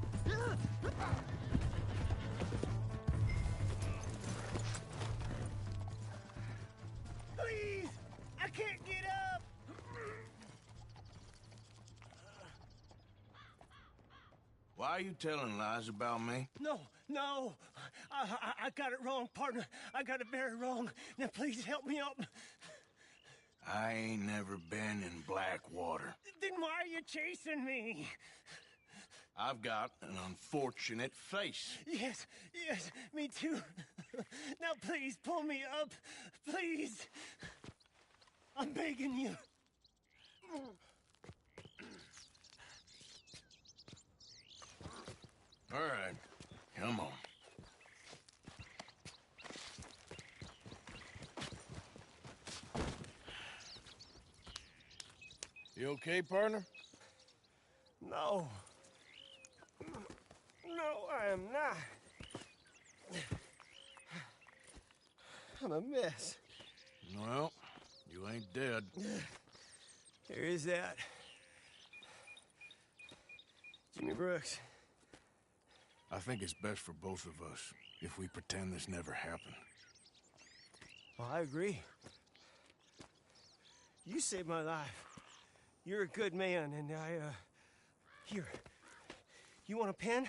Please! I can't get up! Why are you telling lies about me? No. I got it wrong, partner. I got it very wrong. Now, please help me up. I ain't never been in Blackwater. Then why are you chasing me? I've got an unfortunate face. Yes, me too. Now, please, pull me up. Please. I'm begging you. All right, come on. You okay, partner? No. No, I am not. I'm a mess. Well, you ain't dead. There is that. Jimmy Brooks. I think it's best for both of us if we pretend this never happened. Well, I agree. You saved my life. You're a good man, and here. You want a pen?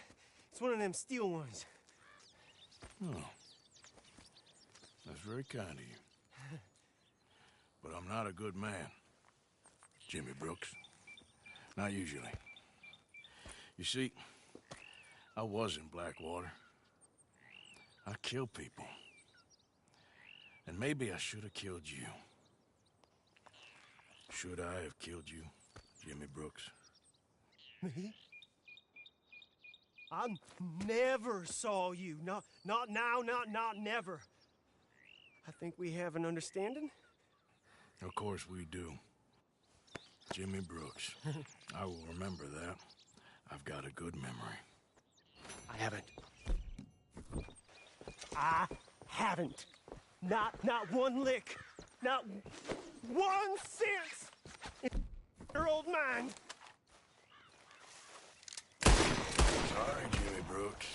It's one of them steel ones. Oh. That's very kind of you. But I'm not a good man, Jimmy Brooks. Not usually. You see, I was in Blackwater. I killed people. And maybe I should have killed you. Should I have killed you, Jimmy Brooks? Me? I never saw you. Not now, not never. I think we have an understanding. Of course we do. Jimmy Brooks. I will remember that. I've got a good memory. I haven't. Not one lick. Not 1 cent in your old mind. Sorry, Jimmy Brooks.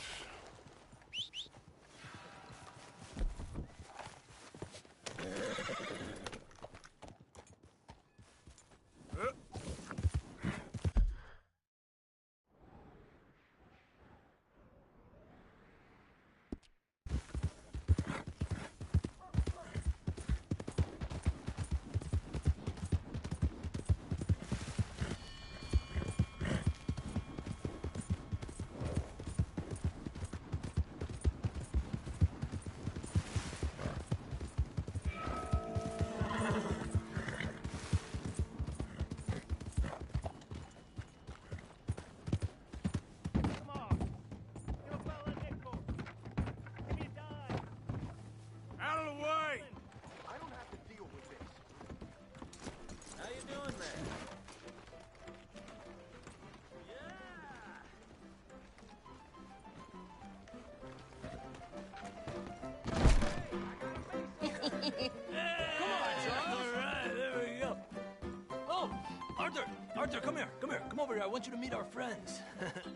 Arthur, come here. Come over here. I want you to meet our friends.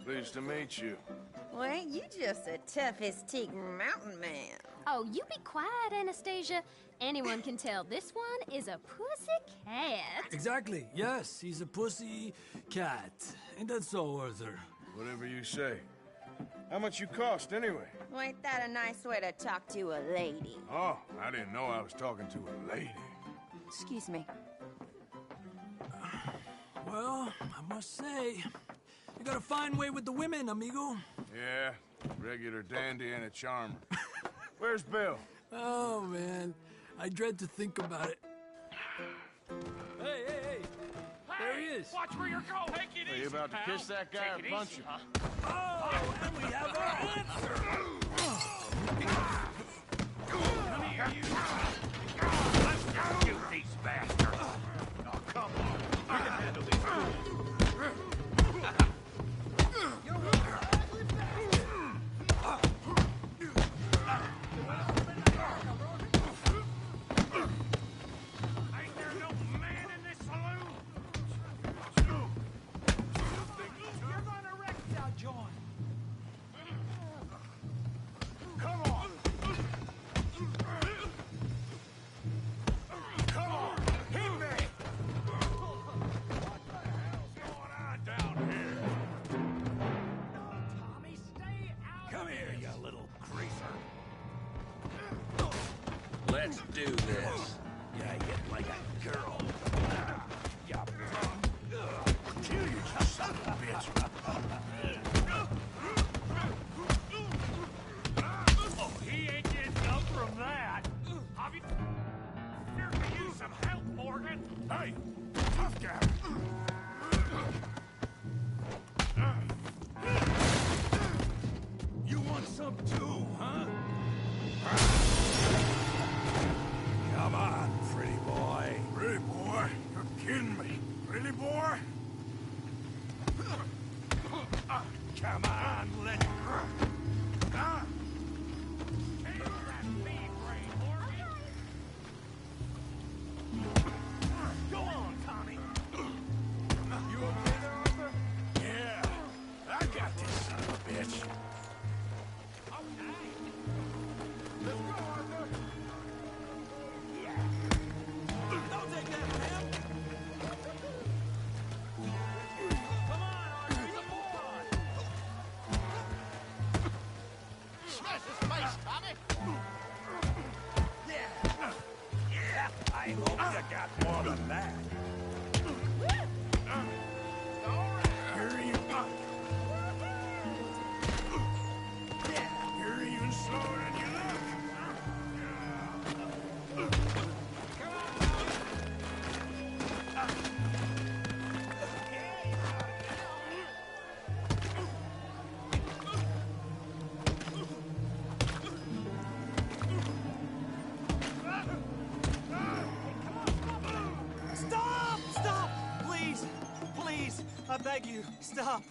Pleased to meet you. Well, ain't you just a toughest teak mountain man? Oh, you be quiet, Anastasia. Anyone can tell this one is a pussy cat. Exactly. Yes, he's a pussy cat. Ain't that so, Arthur? Whatever you say. How much you cost, anyway? Well, ain't that a nice way to talk to a lady? Oh, I didn't know I was talking to a lady. Excuse me. Well, I must say, you got a fine way with the women, amigo. Yeah, regular dandy and a charmer. Where's Bill? Oh, man. I dread to think about it. Hey! There he is. Watch where you're going. Take it easy, Are you about to pal. kiss that guy or punch him? Oh, and we have our answer. Come here, you. Let's go. Shoot these bastards. Oh, come on. I can handle these fools. Ain't there no man in this saloon? You're gonna wreck that joint. Come on! Come on! Hit me! What the hell's going on down here? Tommy, stay out. Come here, you little greaser. Let's do this. Yeah, hit like a girl. Ya Kill you, you son of a bitch! Oh, he ain't getting up from that. Have you... Here for you some help, Morgan. Hey! Tough guy! You want some too, huh? Come on, pretty boy. Pretty boy? You're kidding me. Really, boy? Come on, let's... Take that big brain, Morgan. Go on, Tommy. You okay there, Arthur? Yeah. I got this son of a bitch. Okay. Let's go, Arthur. Don't take that from him. Come on, Arthur, he's a boy. Smash his face, Tommy. Yeah, I hope you got more than that. You're even slower than you look. beg you, stop.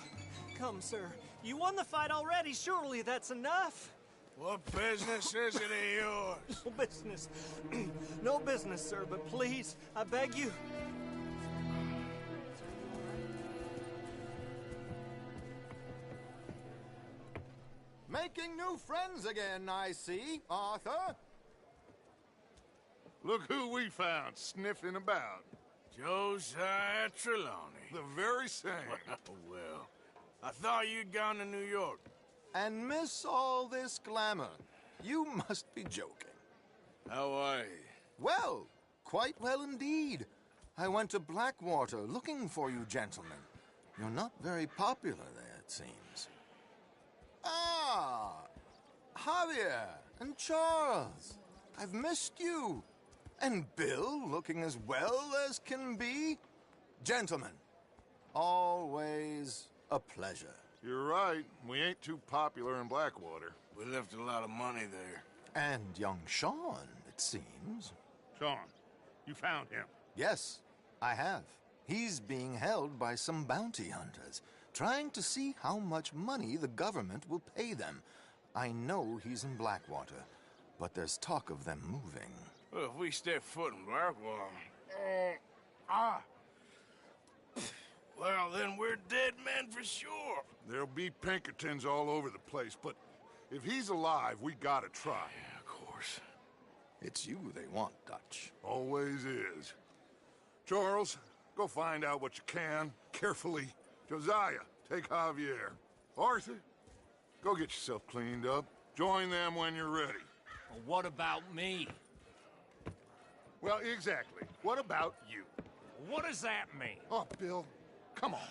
Come, sir. You won the fight already. Surely that's enough. What business is it of yours? No business. No business, sir, but please, I beg you. Making new friends again, I see, Arthur. Look who we found sniffing about. Josiah Trelawney. The very same. Well, I thought you'd gone to New York. And miss all this glamour. You must be joking. How are you? Well, quite well indeed. I went to Blackwater looking for you gentlemen. You're not very popular there, it seems. Ah, Javier and Charles. I've missed you. And Bill looking as well as can be. Gentlemen, always a pleasure. You're right. We ain't too popular in Blackwater. We left a lot of money there. And young Sean, it seems. Sean, you found him? Yes, I have. He's being held by some bounty hunters, trying to see how much money the government will pay them. I know he's in Blackwater, but there's talk of them moving. Well, if we step foot in Blackwater... Well, then we're dead men for sure. There'll be Pinkertons all over the place, but if he's alive, we gotta try. Yeah, of course. It's you they want, Dutch. Always is. Charles, go find out what you can, carefully. Josiah, take Javier. Arthur, go get yourself cleaned up. Join them when you're ready. Well, what about me? Well, exactly. What about you? What does that mean? Oh, Bill, come on.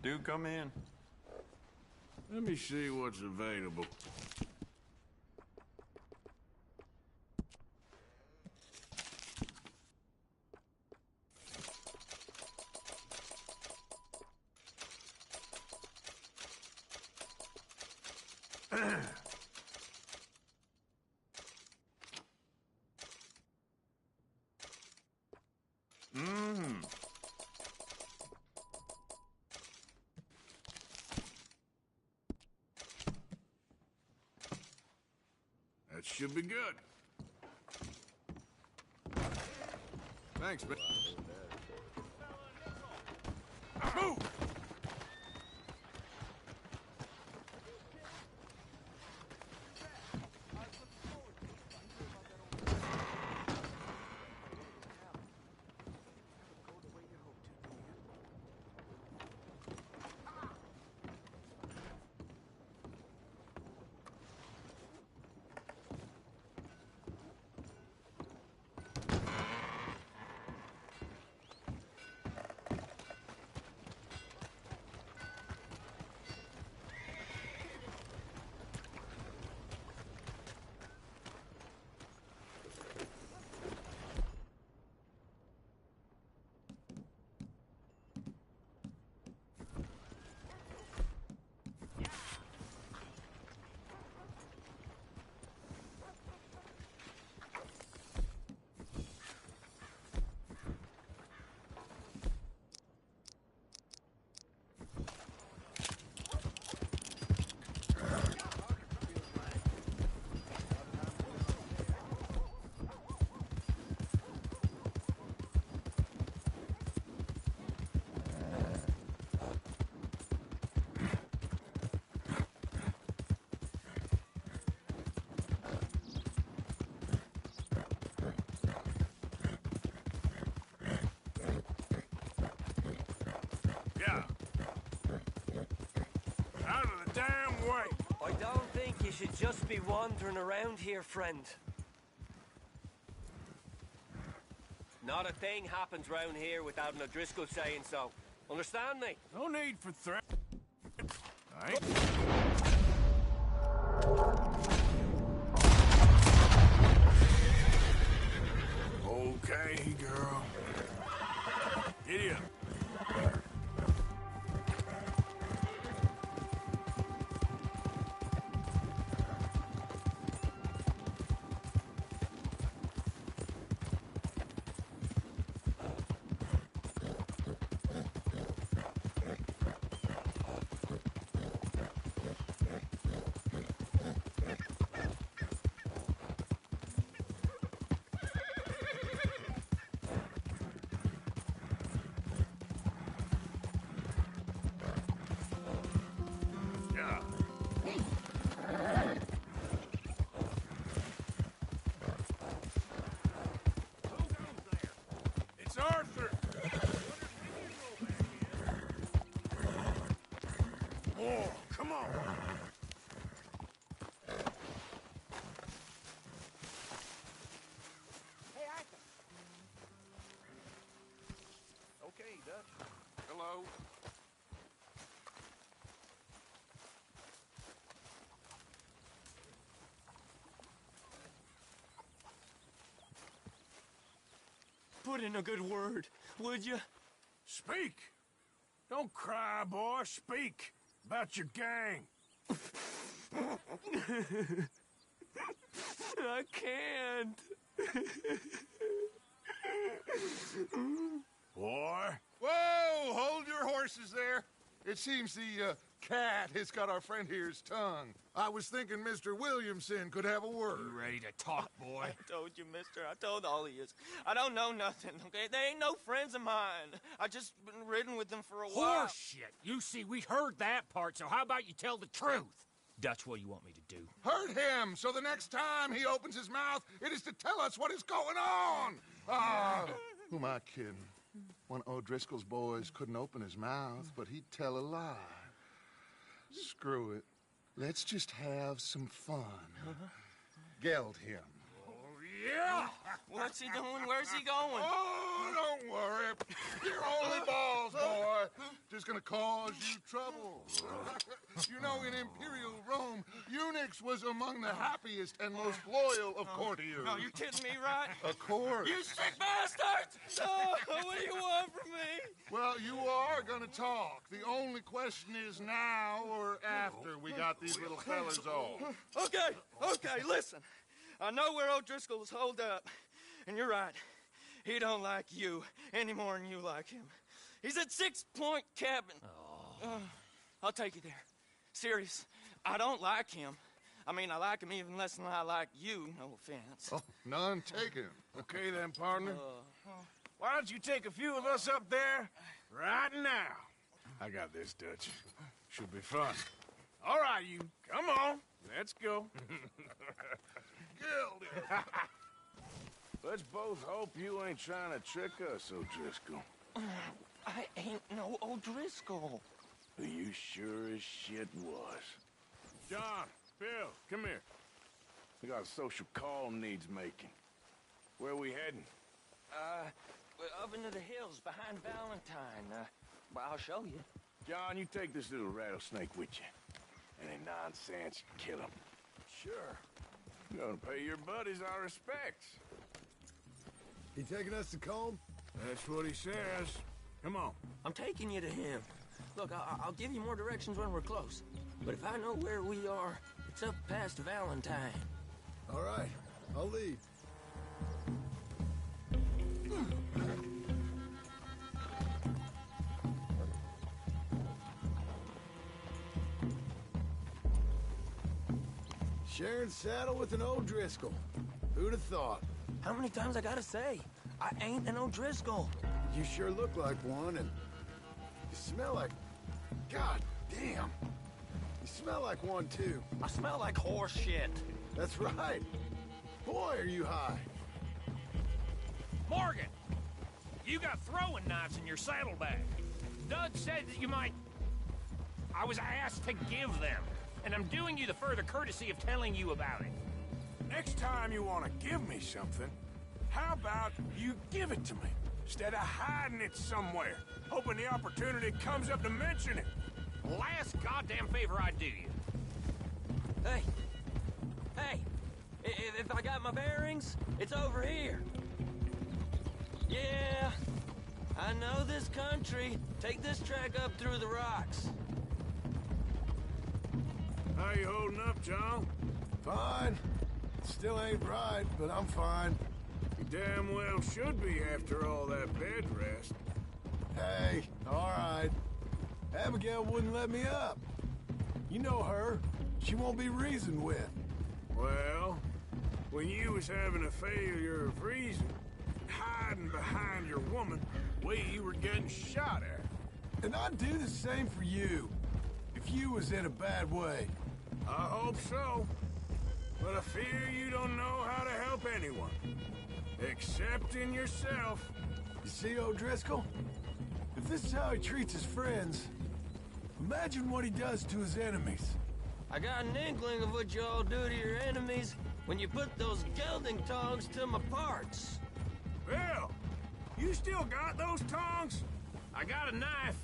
Do come in. Let me see what's available. That should be good. Thanks, man. Move! you should just be wandering around here, friend. Not a thing happens round here without an O'Driscoll saying so. Understand me? No need for threat. All right. Okay, girl. Idiot. It's Arthur! Oh, come on! Hey, Arthur. Okay, Dutch. Hello. Put in a good word, would you? Speak! Don't cry, boy. Speak about your gang. I can't. Boy. Whoa! Hold your horses there. It seems the cat has got our friend here's tongue. I was thinking Mr. Williamson could have a word. You ready to talk, boy? I told you, mister. I told all of you. I don't know nothing, okay? They ain't no friends of mine. I just been riding with them for a while. Horseshit! You see, we heard that part, so how about you tell the truth? Dutch, what do you want me to do? Hurt him, so the next time he opens his mouth, it is to tell us what is going on. Ah, who am I kidding? One of O'Driscoll's boys couldn't open his mouth, but he'd tell a lie. Screw it. Let's just have some fun. Geld him. Yeah! What's he doing? Where's he going? Oh, don't worry. You're only balls, boy. Just gonna cause you trouble. You know, in Imperial Rome, eunuchs was among the happiest and most loyal of courtiers. No, you kidding me, right? Of course. You sick bastard! Oh, what do you want from me? Well, you are gonna talk. The only question is now or after we got these little fellas off. Okay, listen. I know where O'Driscoll's holed up, and you're right. He don't like you any more than you like him. He's at 6 Point Cabin. I'll take you there. Serious, I don't like him. I mean, I like him even less than I like you, no offense. Oh, none taken. Okay then, partner. Why don't you take a few of us up there right now? I got this, Dutch. Should be fun. All right, you. Come on. Let's go. Let's both hope you ain't trying to trick us, O'Driscoll. I ain't no O'Driscoll. You sure as shit was. John, Bill, come here. We got a social call needs making. Where we heading? Up into the hills behind Valentine. Well, I'll show you. John, you take this little rattlesnake with you. Any nonsense, kill him. Sure. You're gonna pay your buddies our respects. He taking us to Combe? That's what he says. Come on. I'm taking you to him. Look, I'll give you more directions when we're close. But if I know where we are, it's up past Valentine. All right, I'll lead. Sharing saddle with an O'Driscoll. Who'd have thought? How many times I gotta say? I ain't an O'Driscoll. You sure look like one, and you smell like... God damn. You smell like one, too. I smell like horse shit. That's right. Boy, are you high. Morgan! You got throwing knives in your saddlebag. Dud said that you might... I was asked to give them. and I'm doing you the further courtesy of telling you about it. Next time you want to give me something, how about you give it to me, instead of hiding it somewhere, hoping the opportunity comes up to mention it? Last goddamn favor I'd do you. Hey! Hey! If I got my bearings, it's over here. Yeah, I know this country. Take this track up through the rocks. How you holding up, John? Fine. Still ain't right, but I'm fine. You damn well should be after all that bed rest. Hey, all right. Abigail wouldn't let me up. You know her. She won't be reasoned with. Well, when you was having a failure of reason, hiding behind your woman, we were getting shot at. And I'd do the same for you, if you was in a bad way. I hope so. But I fear you don't know how to help anyone. Except in yourself. You see, O'Driscoll? If this is how he treats his friends, imagine what he does to his enemies. I got an inkling of what you all do to your enemies when you put those gelding tongs to my parts. Bill, you still got those tongs? I got a knife.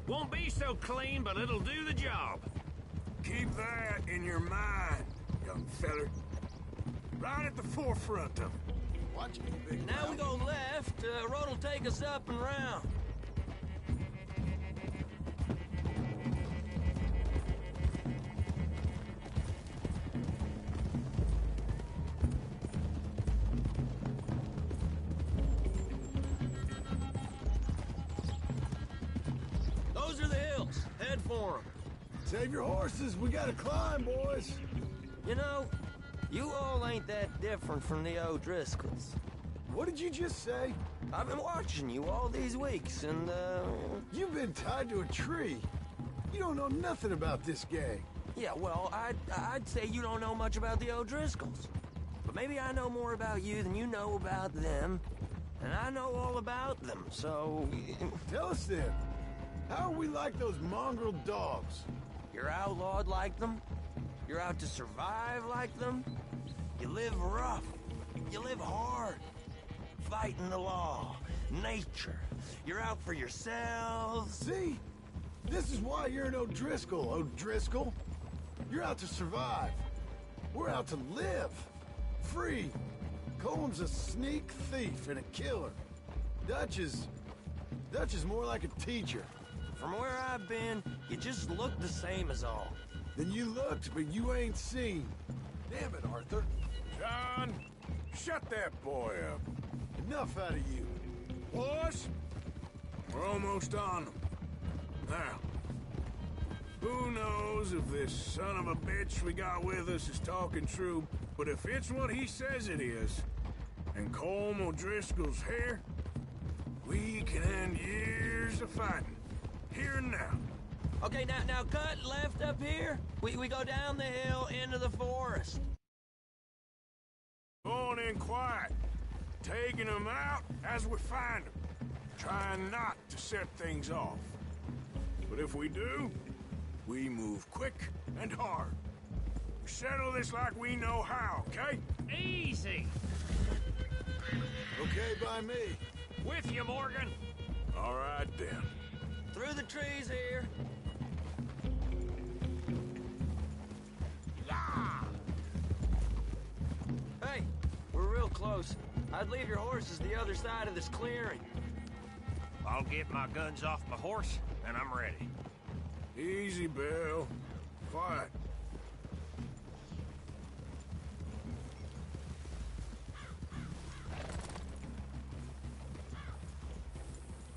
Won't be so clean, but it'll do the job. Keep that in your mind, young feller. Right at the forefront of it. Watch me, big Now we go left. Road will take us up and round. Those are the hills. Head for them. Save your horses. We gotta climb, boys. You know, you all ain't that different from the O'Driscolls. What did you just say? I've been watching you all these weeks, and, You've been tied to a tree. You don't know nothing about this gang. Yeah, well, I'd say you don't know much about the O'Driscolls. But maybe I know more about you than you know about them. And I know all about them, so... Tell us then. How are we like those mongrel dogs? You're outlawed like them. You're out to survive like them. You live rough. You live hard. Fighting the law. Nature. You're out for yourselves. See? This is why you're an O'Driscoll, O'Driscoll. You're out to survive. We're out to live. Free. Colm's a sneak thief and a killer. Dutch is more like a teacher. From where I've been, you just look the same as all. Then you looked, but you ain't seen. Damn it, Arthur. John, shut that boy up. Enough out of you. Boys, we're almost on them. Now, who knows if this son of a bitch we got with us is talking true, but if it's what he says it is, and Colm O'Driscoll's here, we can end years of fighting. Here and now. Okay, now cut left up here. We go down the hill into the forest. Going in quiet. Taking them out as we find them. Trying not to set things off. But if we do, we move quick and hard. We settle this like we know how, okay? Easy. Okay by me. With you, Morgan. All right, then. Through the trees here. Yeah! Hey, we're real close. I'd leave your horses the other side of this clearing. I'll get my guns off my horse, and I'm ready. Easy, Bill. Quiet.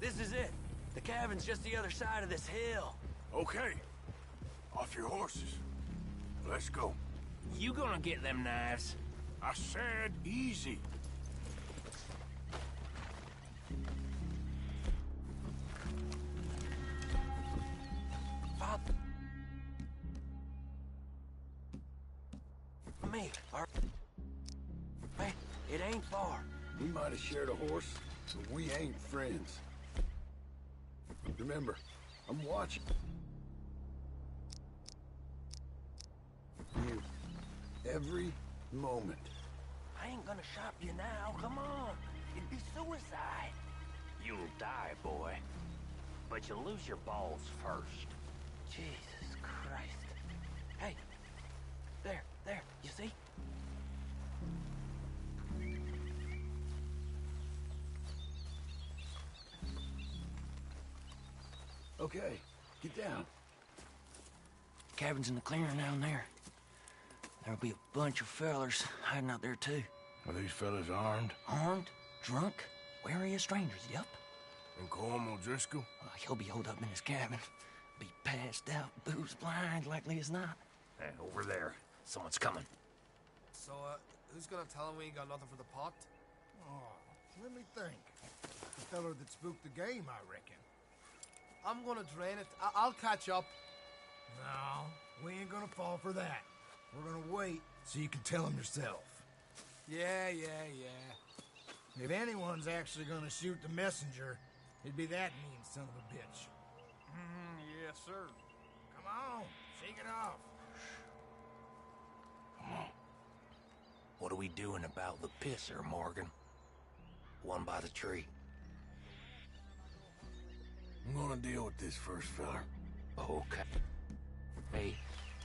This is it. The cabin's just the other side of this hill. Okay. Off your horses. Let's go. You gonna get them knives? I said easy. Father. Me. Hey, it ain't far. We might have shared a horse, but we ain't friends. Remember, I'm watching. Every moment. I ain't gonna shop you now. Come on. It'd be suicide. You'll die, boy. But you'll lose your balls first. Jesus Christ. Hey. There. You see? Okay, get down. Cabin's in the clearing down there. There'll be a bunch of fellers hiding out there, too. Are these fellas armed? Armed? Drunk? Wary of strangers, yup. And Colm O'Driscoll? He'll be holed up in his cabin. Be passed out, booze blind, likely as not. Hey, over there. Someone's coming. So, who's gonna tell him we ain't got nothing for the pot? Oh, let me think. The feller that spooked the game, I reckon. I'm gonna drain it. I'll catch up. No, we ain't gonna fall for that. We're gonna wait so you can tell him yourself. Yeah. If anyone's actually gonna shoot the messenger, it'd be that mean son of a bitch. Yes, sir. Come on, shake it off. What are we doing about the pisser, Morgan? One by the tree. I'm gonna deal with this first fella. Okay. Hey,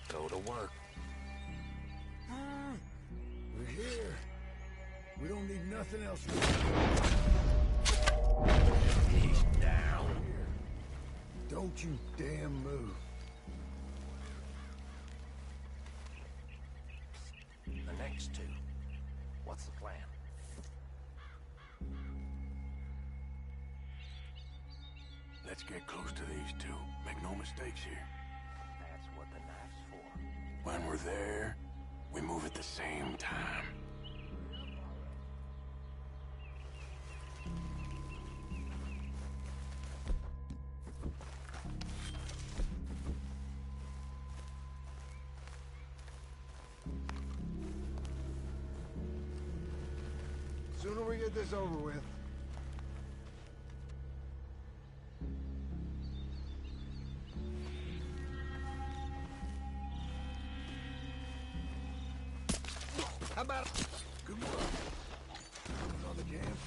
go to work. We're here. We don't need nothing else. He's down. Don't you damn move. The next two. What's the plan? Let's get close to these two. Make no mistakes here. That's what the knife's for. When we're there, we move at the same time. Sooner we get this over with. How about good work? On the camp,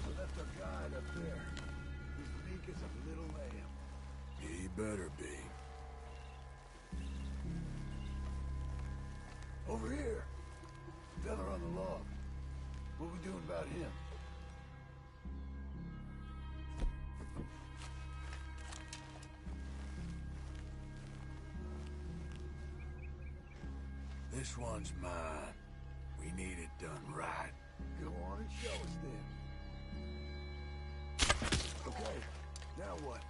we left our guide up there. He's meek as a little lamb. He better be. Over here. Fella on the log. What we doing about him? This one's mine. We need it done right. Go on and show us then. Okay, now what?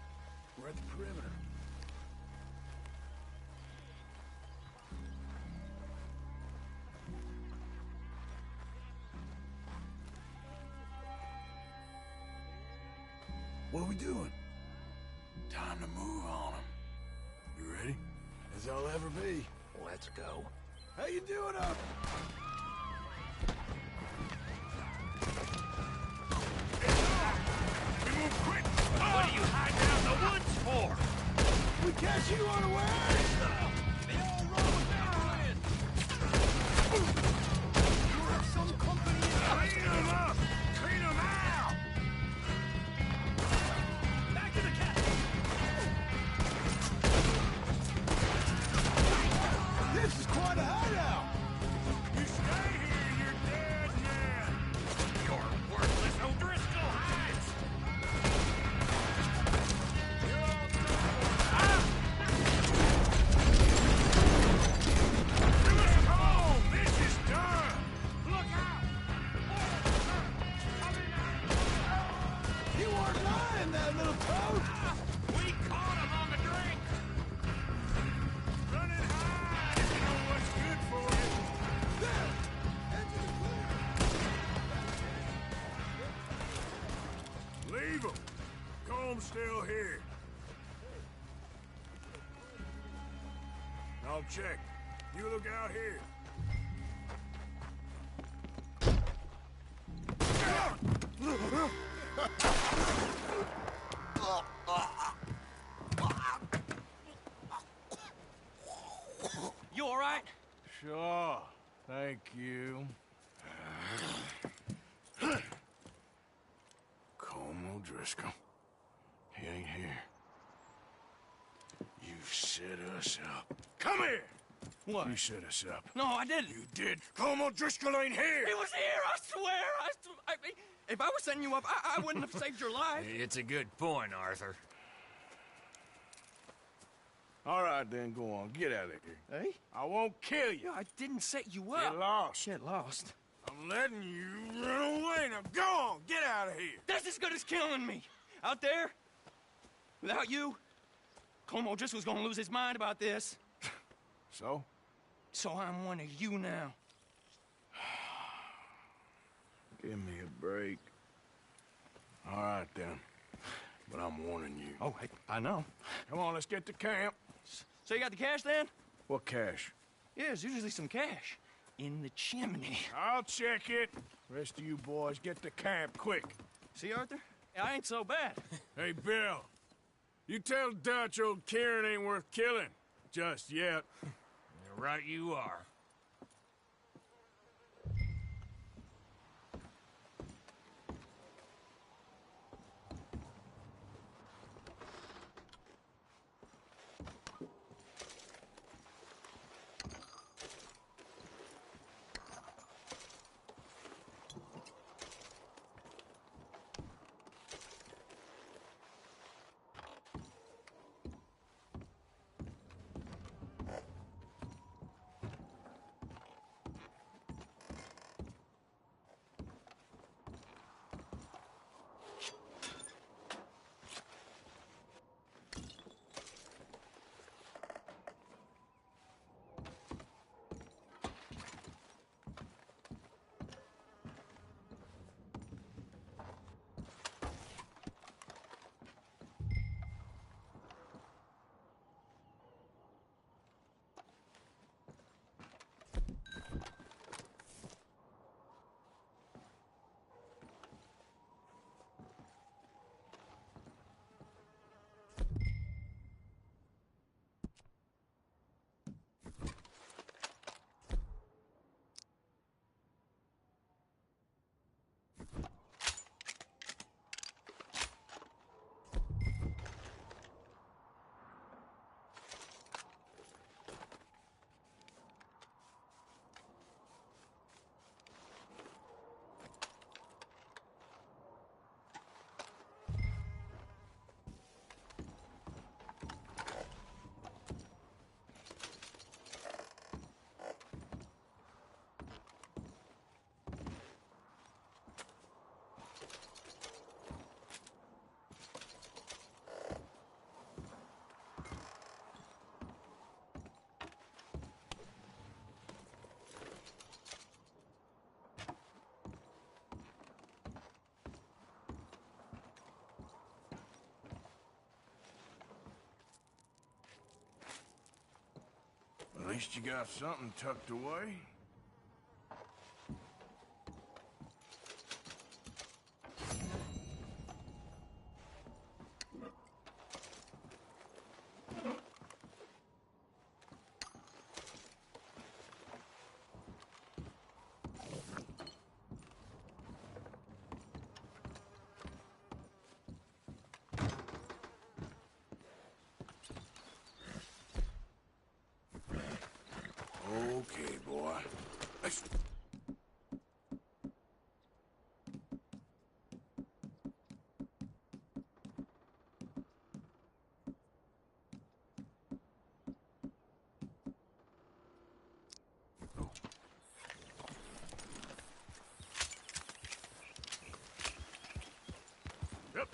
We're at the perimeter. What are we doing? Time to move on them. You ready? As I'll ever be. Let's go. How you doing up? What are you hiding out in the woods for? We catch you unawares! They all roll down. You have some company in Clean them up! Clean them out! Back to the cat! This is quite a hideout! You stay here, you're dead man! You're worthless O'Driscoll hides! This is done! Look out! You weren't lying, that little toad! We caught him on the drink! Run and hide if you know what's good for you! There! Into the clear! Leave him! Comb's still here. I'll check. You look out here. You all right? Sure. Thank you. Colm O'Driscoll. He ain't here. You set us up. Come here! What? You set us up. No, I didn't. You did. Colm O'Driscoll ain't here! He was here, I swear! If I was setting you up, I wouldn't have saved your life. It's a good point, Arthur. All right, then, go on. Get out of here. Hey? I won't kill you. I didn't set you up. Get lost. Get lost. I'm letting you run away. Now go on. Get out of here. That's as good as killing me. Out there, without you, Colm O'Driscoll's gonna lose his mind about this. So? So I'm one of you now. Give me a break. All right, then. But I'm warning you. Oh, I know. Come on, let's get to camp. So you got the cash, then? What cash? Yeah, there's usually some cash. In the chimney. I'll check it. Rest of you boys, get to camp, quick. See, Arthur? I ain't so bad. Hey, Bill. You tell Dutch old Kieran ain't worth killing. Just yet. Right you are. At least you got something tucked away. Okay, boy. Let's... Yep.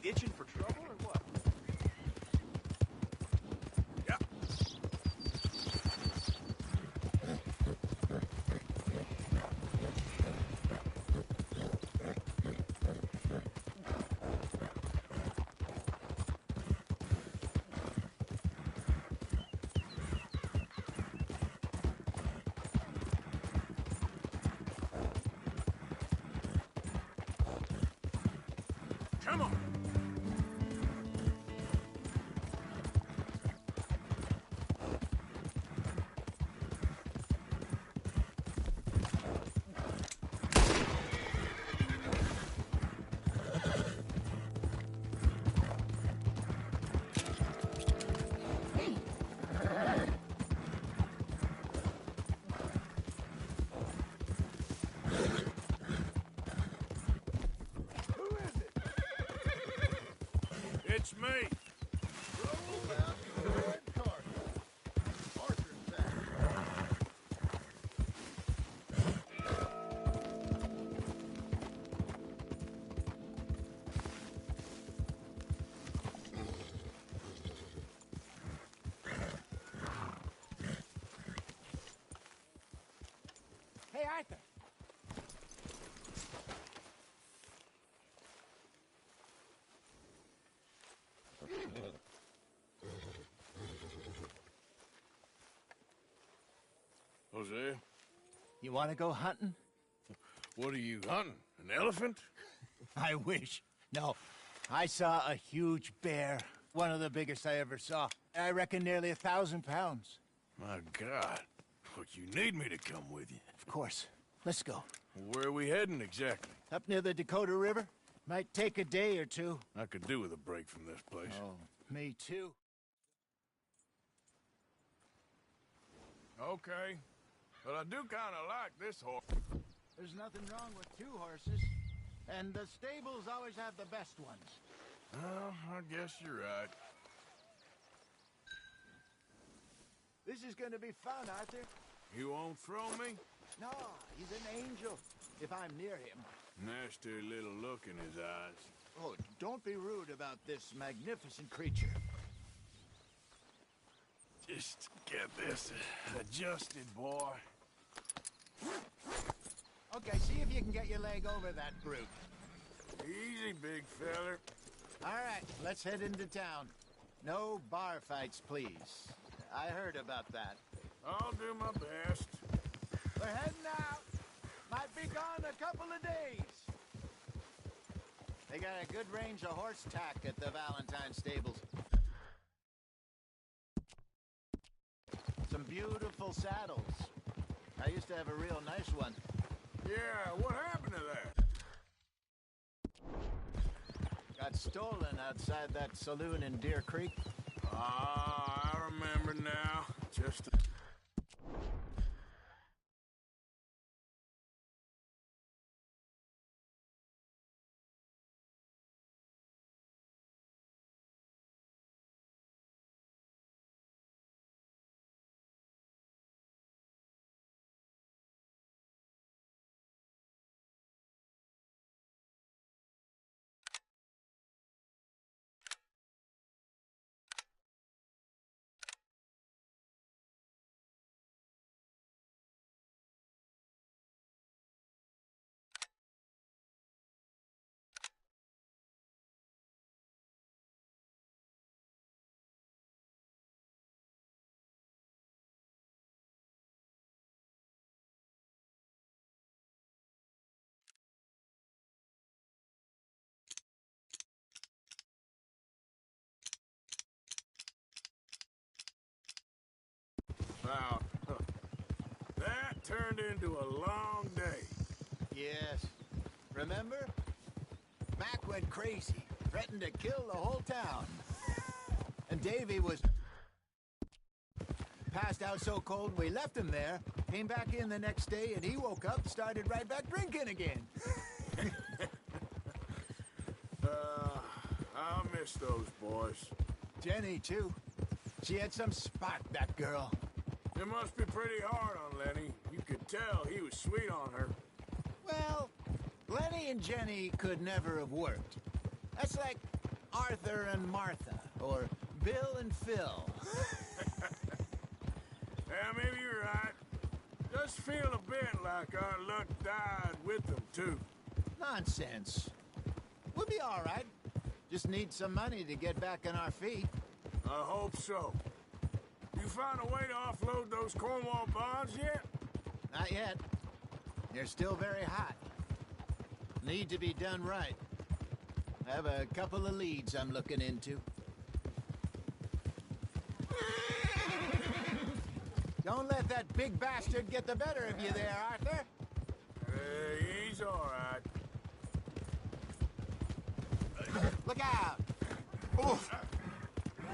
itching for trouble or what? Yep. Come on. It's me. Roll out your red card. Arthur's back. Hey, Arthur. Jose, You want to go hunting? what are you hunting? An elephant? I wish. No, I saw a huge bear. One of the biggest I ever saw. I reckon nearly 1,000 pounds. My God. Look, you need me to come with you. Of course. Let's go. Where are we heading exactly? Up near the Dakota River. Might take a day or two. I could do with a break from this place. Oh, me too. Okay. But I do kind of like this horse. There's nothing wrong with 2 horses. And the stables always have the best ones. Well, I guess you're right. This is going to be fun, Arthur. You won't throw me? No, he's an angel. If I'm near him. Nasty little look in his eyes. Oh, don't be rude about this magnificent creature. Just get this adjusted, boy. Okay, see if you can get your leg over that brute. Easy, big feller. All right, let's head into town. No bar fights, please. I heard about that. I'll do my best. We're heading out. Might be gone a couple of days. They got a good range of horse tack at the Valentine stables. Some beautiful saddles. I used to have a real nice one. Yeah, what happened to that? Got stolen outside that saloon in Deer Creek. Ah, I remember now. Just... Wow. That turned into a long day. Yes. Remember? Mac went crazy, threatened to kill the whole town. And Davy was passed out so cold we left him there, came back in the next day, and he woke up, started right back drinking again. I'll miss those boys. Jenny, too. She had some spark, that girl. It must be pretty hard on Lenny. You could tell he was sweet on her. Well, Lenny and Jenny could never have worked. That's like Arthur and Martha, or Bill and Phil. Yeah, maybe you're right. Does feel a bit like our luck died with them, too. Nonsense. We'll be all right. Just need some money to get back on our feet. I hope so. You find a way to offload those Cornwall bonds yet? Not yet. They're still very hot. Need to be done right. I have a couple of leads I'm looking into. Don't let that big bastard get the better of you there, Arthur. He's all right. Look out! Oof! Got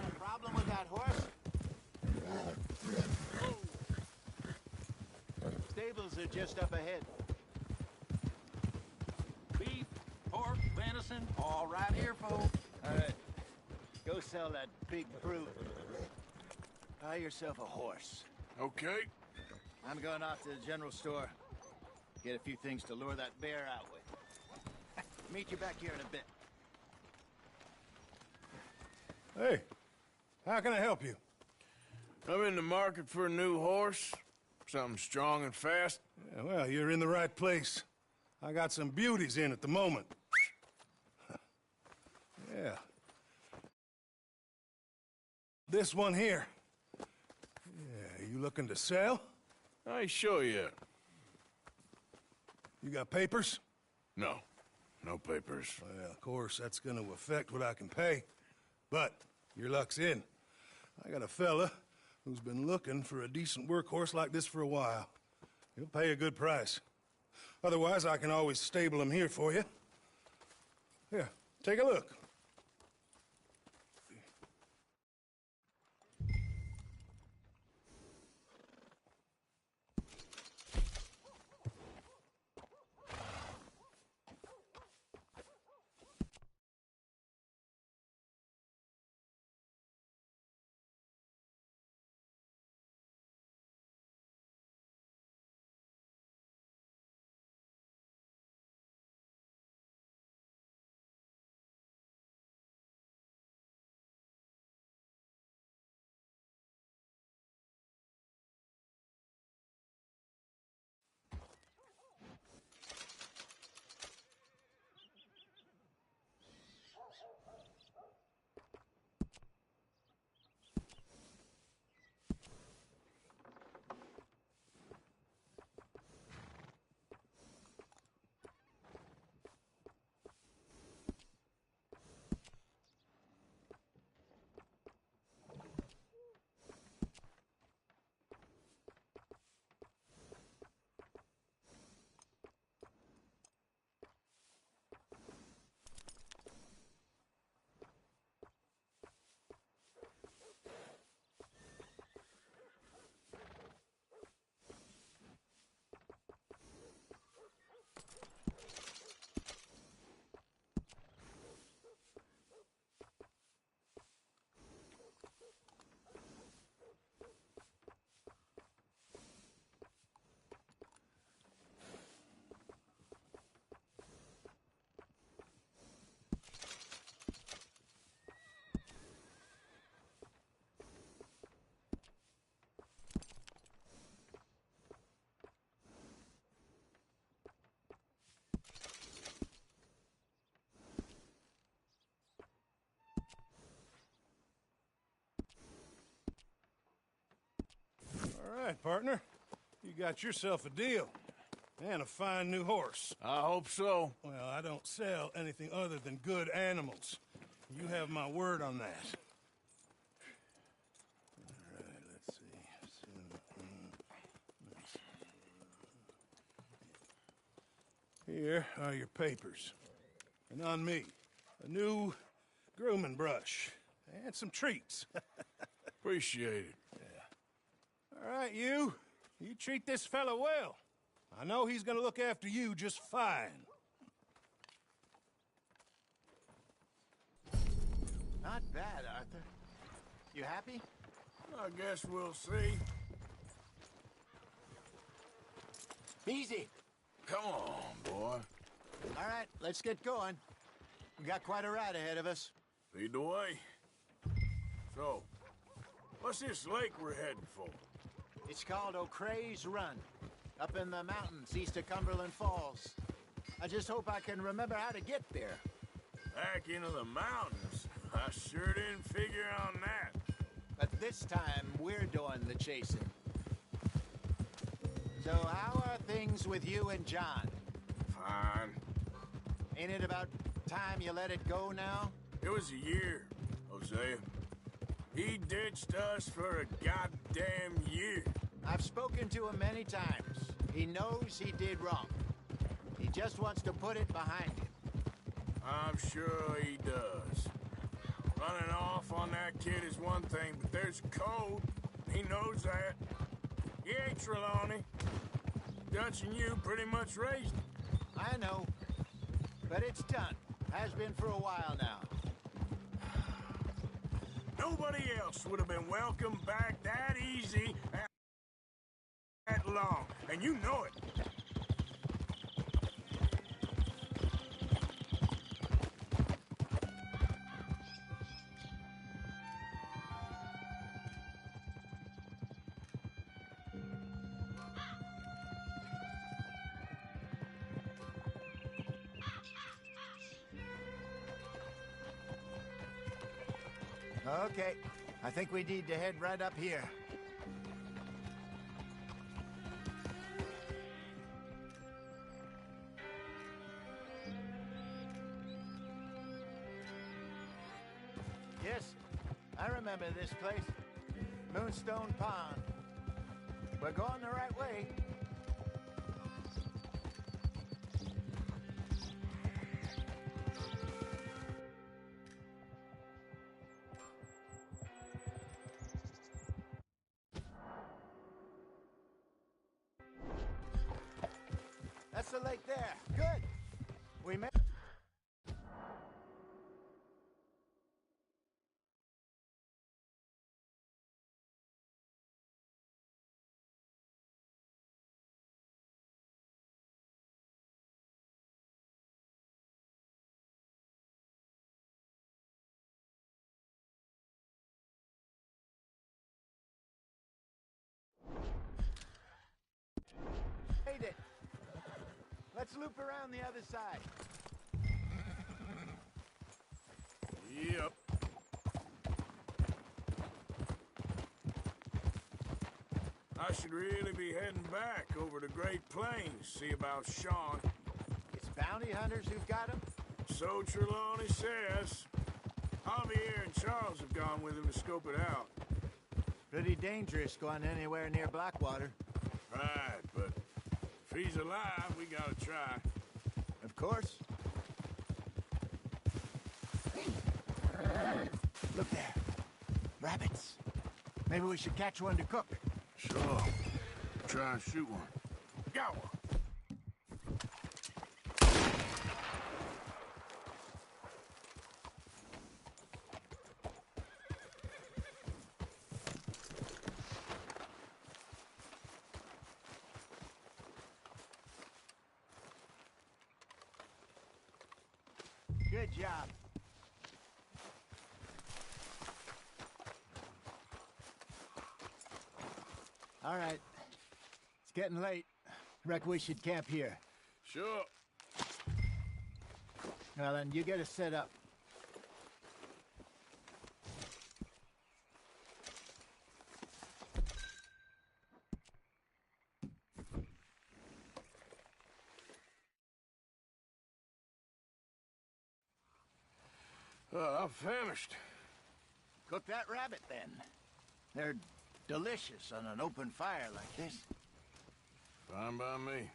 a problem with that horse? Stables are just up ahead. Beef, pork, venison, all right here, folks. All right. Go sell that big brute. Buy yourself a horse. Okay. I'm going off to the general store. Get a few things to lure that bear out with. Meet you back here in a bit. Hey, how can I help you? I'm in the market for a new horse. Something strong and fast. Yeah, well, you're in the right place. I got some beauties in at the moment. Yeah. This one here. Yeah, you looking to sell? I show you. You got papers? No. No papers. Well, of course, that's gonna affect what I can pay. But your luck's in. I got a fella who's been looking for a decent workhorse like this for a while. He'll pay a good price. Otherwise, I can always stable him here for you. Here, take a look. All right, partner. You got yourself a deal. And a fine new horse. I hope so. Well, I don't sell anything other than good animals. You have my word on that. All right, let's see. Here are your papers. And on me, a new grooming brush. And some treats. Appreciate it. All right, you treat this fella well. I know he's gonna look after you just fine. Not bad, Arthur. You happy? I guess we'll see. Easy. Come on, boy. All right, let's get going. We got quite a ride ahead of us. Lead the way. So, what's this lake we're heading for? It's called O'Creagh's Run, up in the mountains east of Cumberland Falls. I just hope I can remember how to get there. Back into the mountains? I sure didn't figure on that. But this time, we're doing the chasing. So how are things with you and John? Fine. Ain't it about time you let it go now? It was a year, Hosea. He ditched us for a goddamn year. I've spoken to him many times. He knows he did wrong. He just wants to put it behind him. I'm sure he does. Running off on that kid is one thing, but there's code. He knows that. Yeah, Trelawney. Dutch and you pretty much raised him. I know. But it's done. Has been for a while now. Nobody else would have been welcomed back that easy that long. And you know it. Okay, I think we need to head right up here. Yes, I remember this place. Moonstone Pond. We're going the right way. That's the lake there. Good. We made... Made it. Let's loop around the other side. Yep. I should really be heading back over to Great Plains, see about Sean. It's bounty hunters who've got him? So Trelawney says. Javier and Charles have gone with him to scope it out. Pretty dangerous going anywhere near Blackwater. Right, but if he's alive, we gotta try. Of course. Look there. Rabbits. Maybe we should catch one to cook. Sure. Try and shoot one. Got one. Good job. All right. It's getting late. Reckon we should camp here. Sure. Well, then, you get us set up. I'm famished. Cook that rabbit, then. They're delicious on an open fire like this. Fine by me.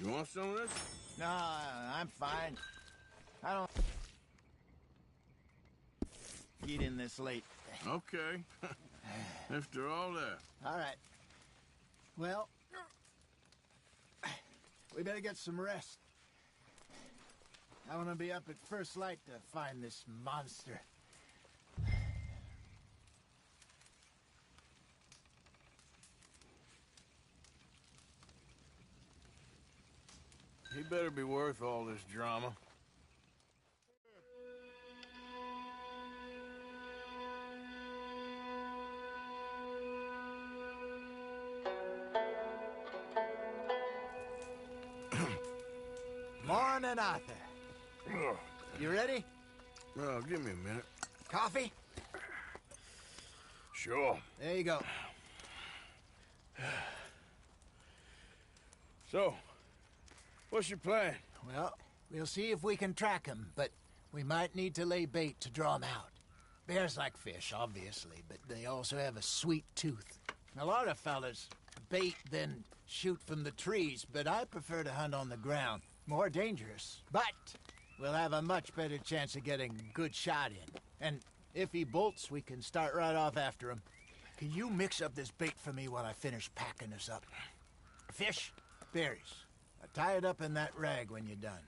You want some of this? No, I'm fine. I don't eat in this late. Okay. After all that. All right. Well, we better get some rest. I want to be up at first light to find this monster. He better be worth all this drama. Morning, Arthur. You ready? Well, give me a minute. Coffee? Sure. There you go. So, what's your plan? Well, we'll see if we can track him, but we might need to lay bait to draw him out. Bears like fish, obviously, but they also have a sweet tooth. A lot of fellas bait, then shoot from the trees, but I prefer to hunt on the ground. More dangerous, but we'll have a much better chance of getting a good shot in. And if he bolts, we can start right off after him. Can you mix up this bait for me while I finish packing this up? Fish, berries. Tie it up in that rag when you're done.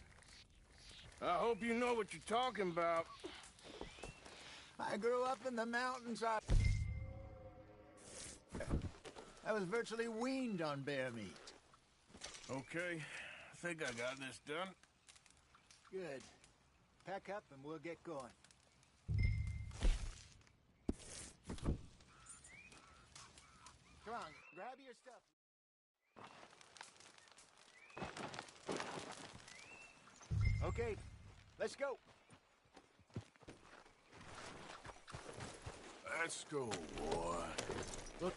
I hope you know what you're talking about. I grew up in the mountains. I was virtually weaned on bear meat. Okay, I think I got this done. Good. Pack up and we'll get going. Come on, grab your stuff. Okay, let's go. Let's go, boy. Look.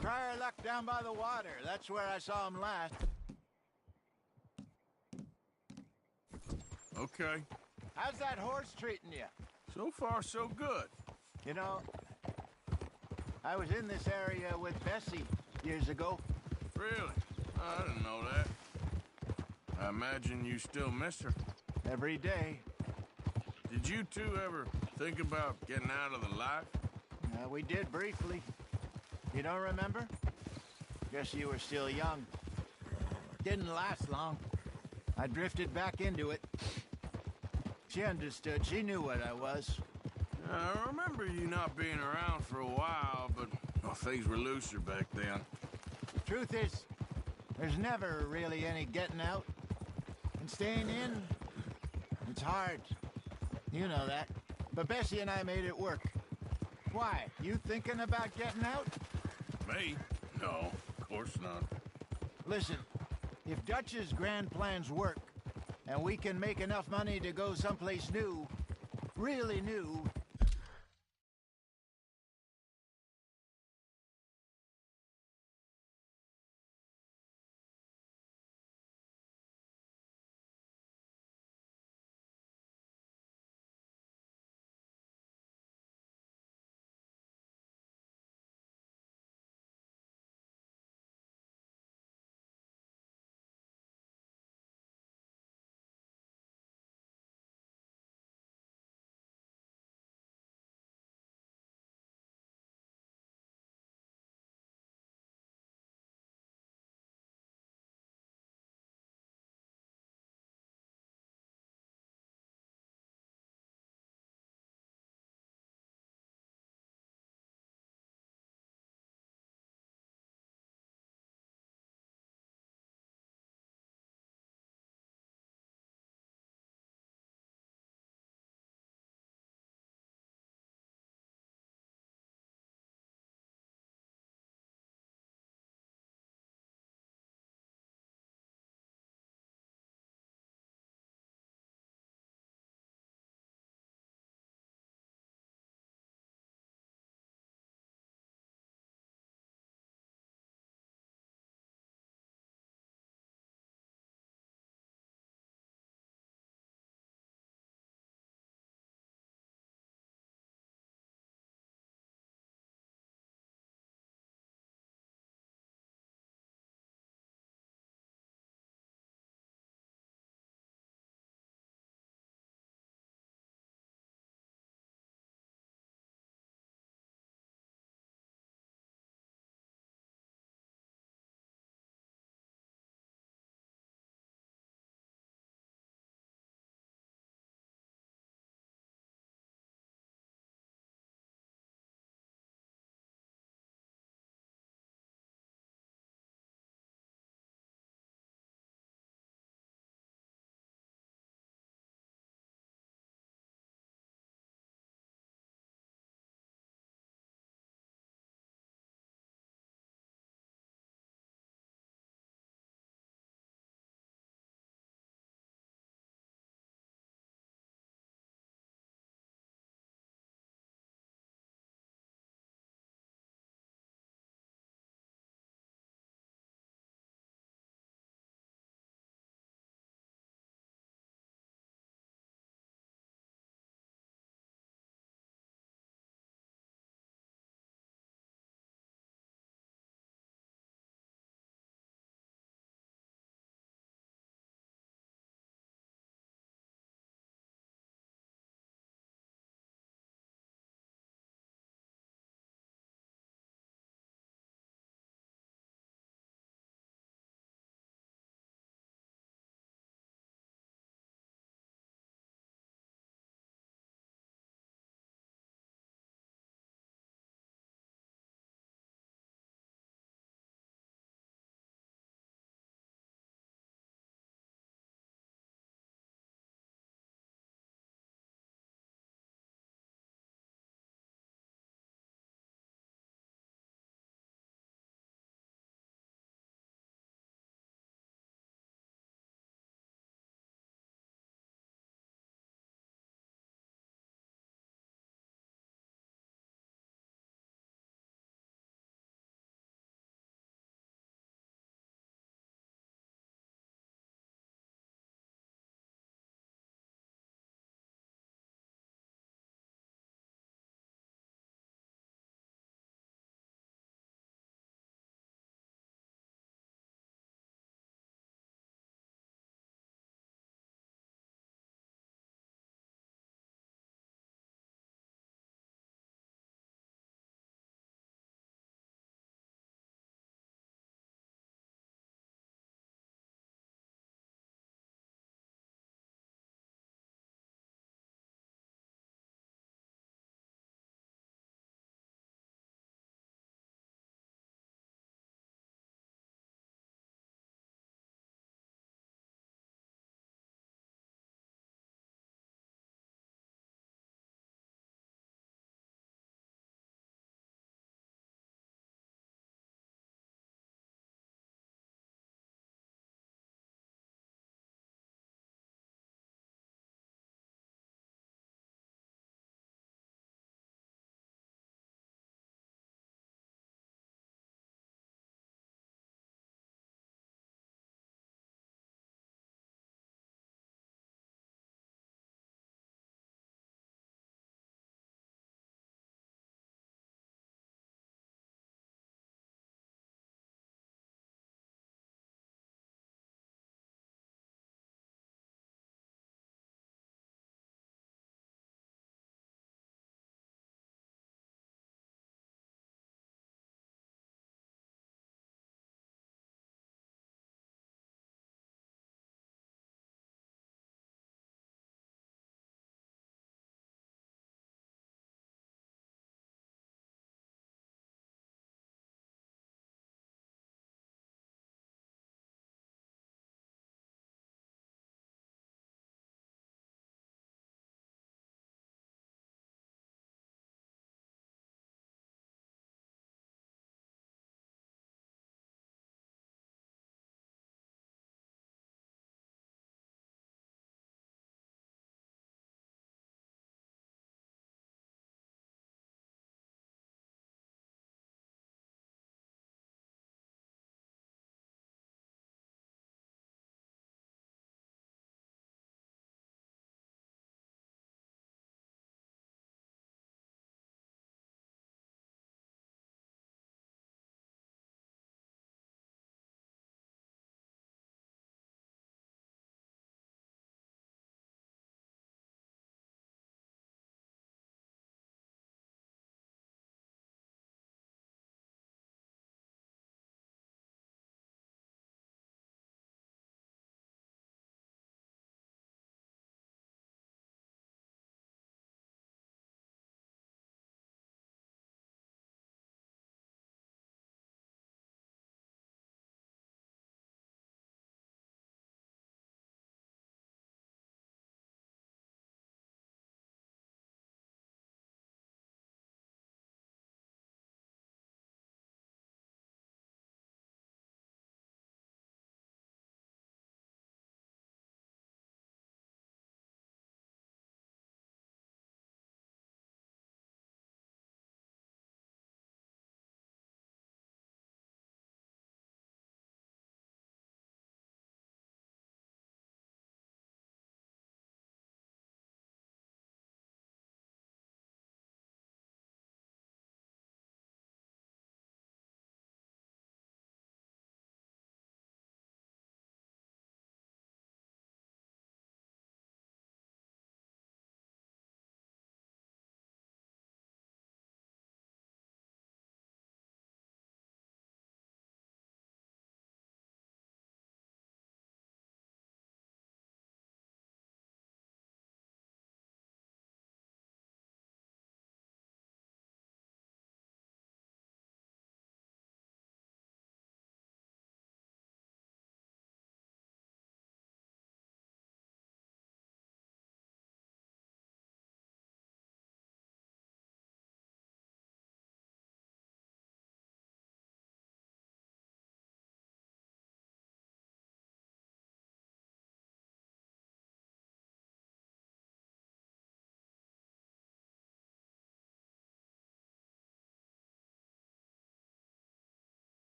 Try our luck down by the water. That's where I saw him last. Okay. How's that horse treating you? So far, so good. You know, I was in this area with Bessie years ago. Really? I didn't know that. I imagine you still miss her. Every day. Did you two ever think about getting out of the life? We did briefly. You don't remember? Guess you were still young. Didn't last long. I drifted back into it. She understood. She knew what I was. I remember you not being around for a while, but well, things were looser back then. Truth is, there's never really any getting out. And staying in, it's hard. You know that. But Bessie and I made it work. Why? You thinking about getting out? Me? No, of course not. Listen, if Dutch's grand plans work, and we can make enough money to go someplace new, really new,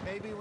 Maybe we...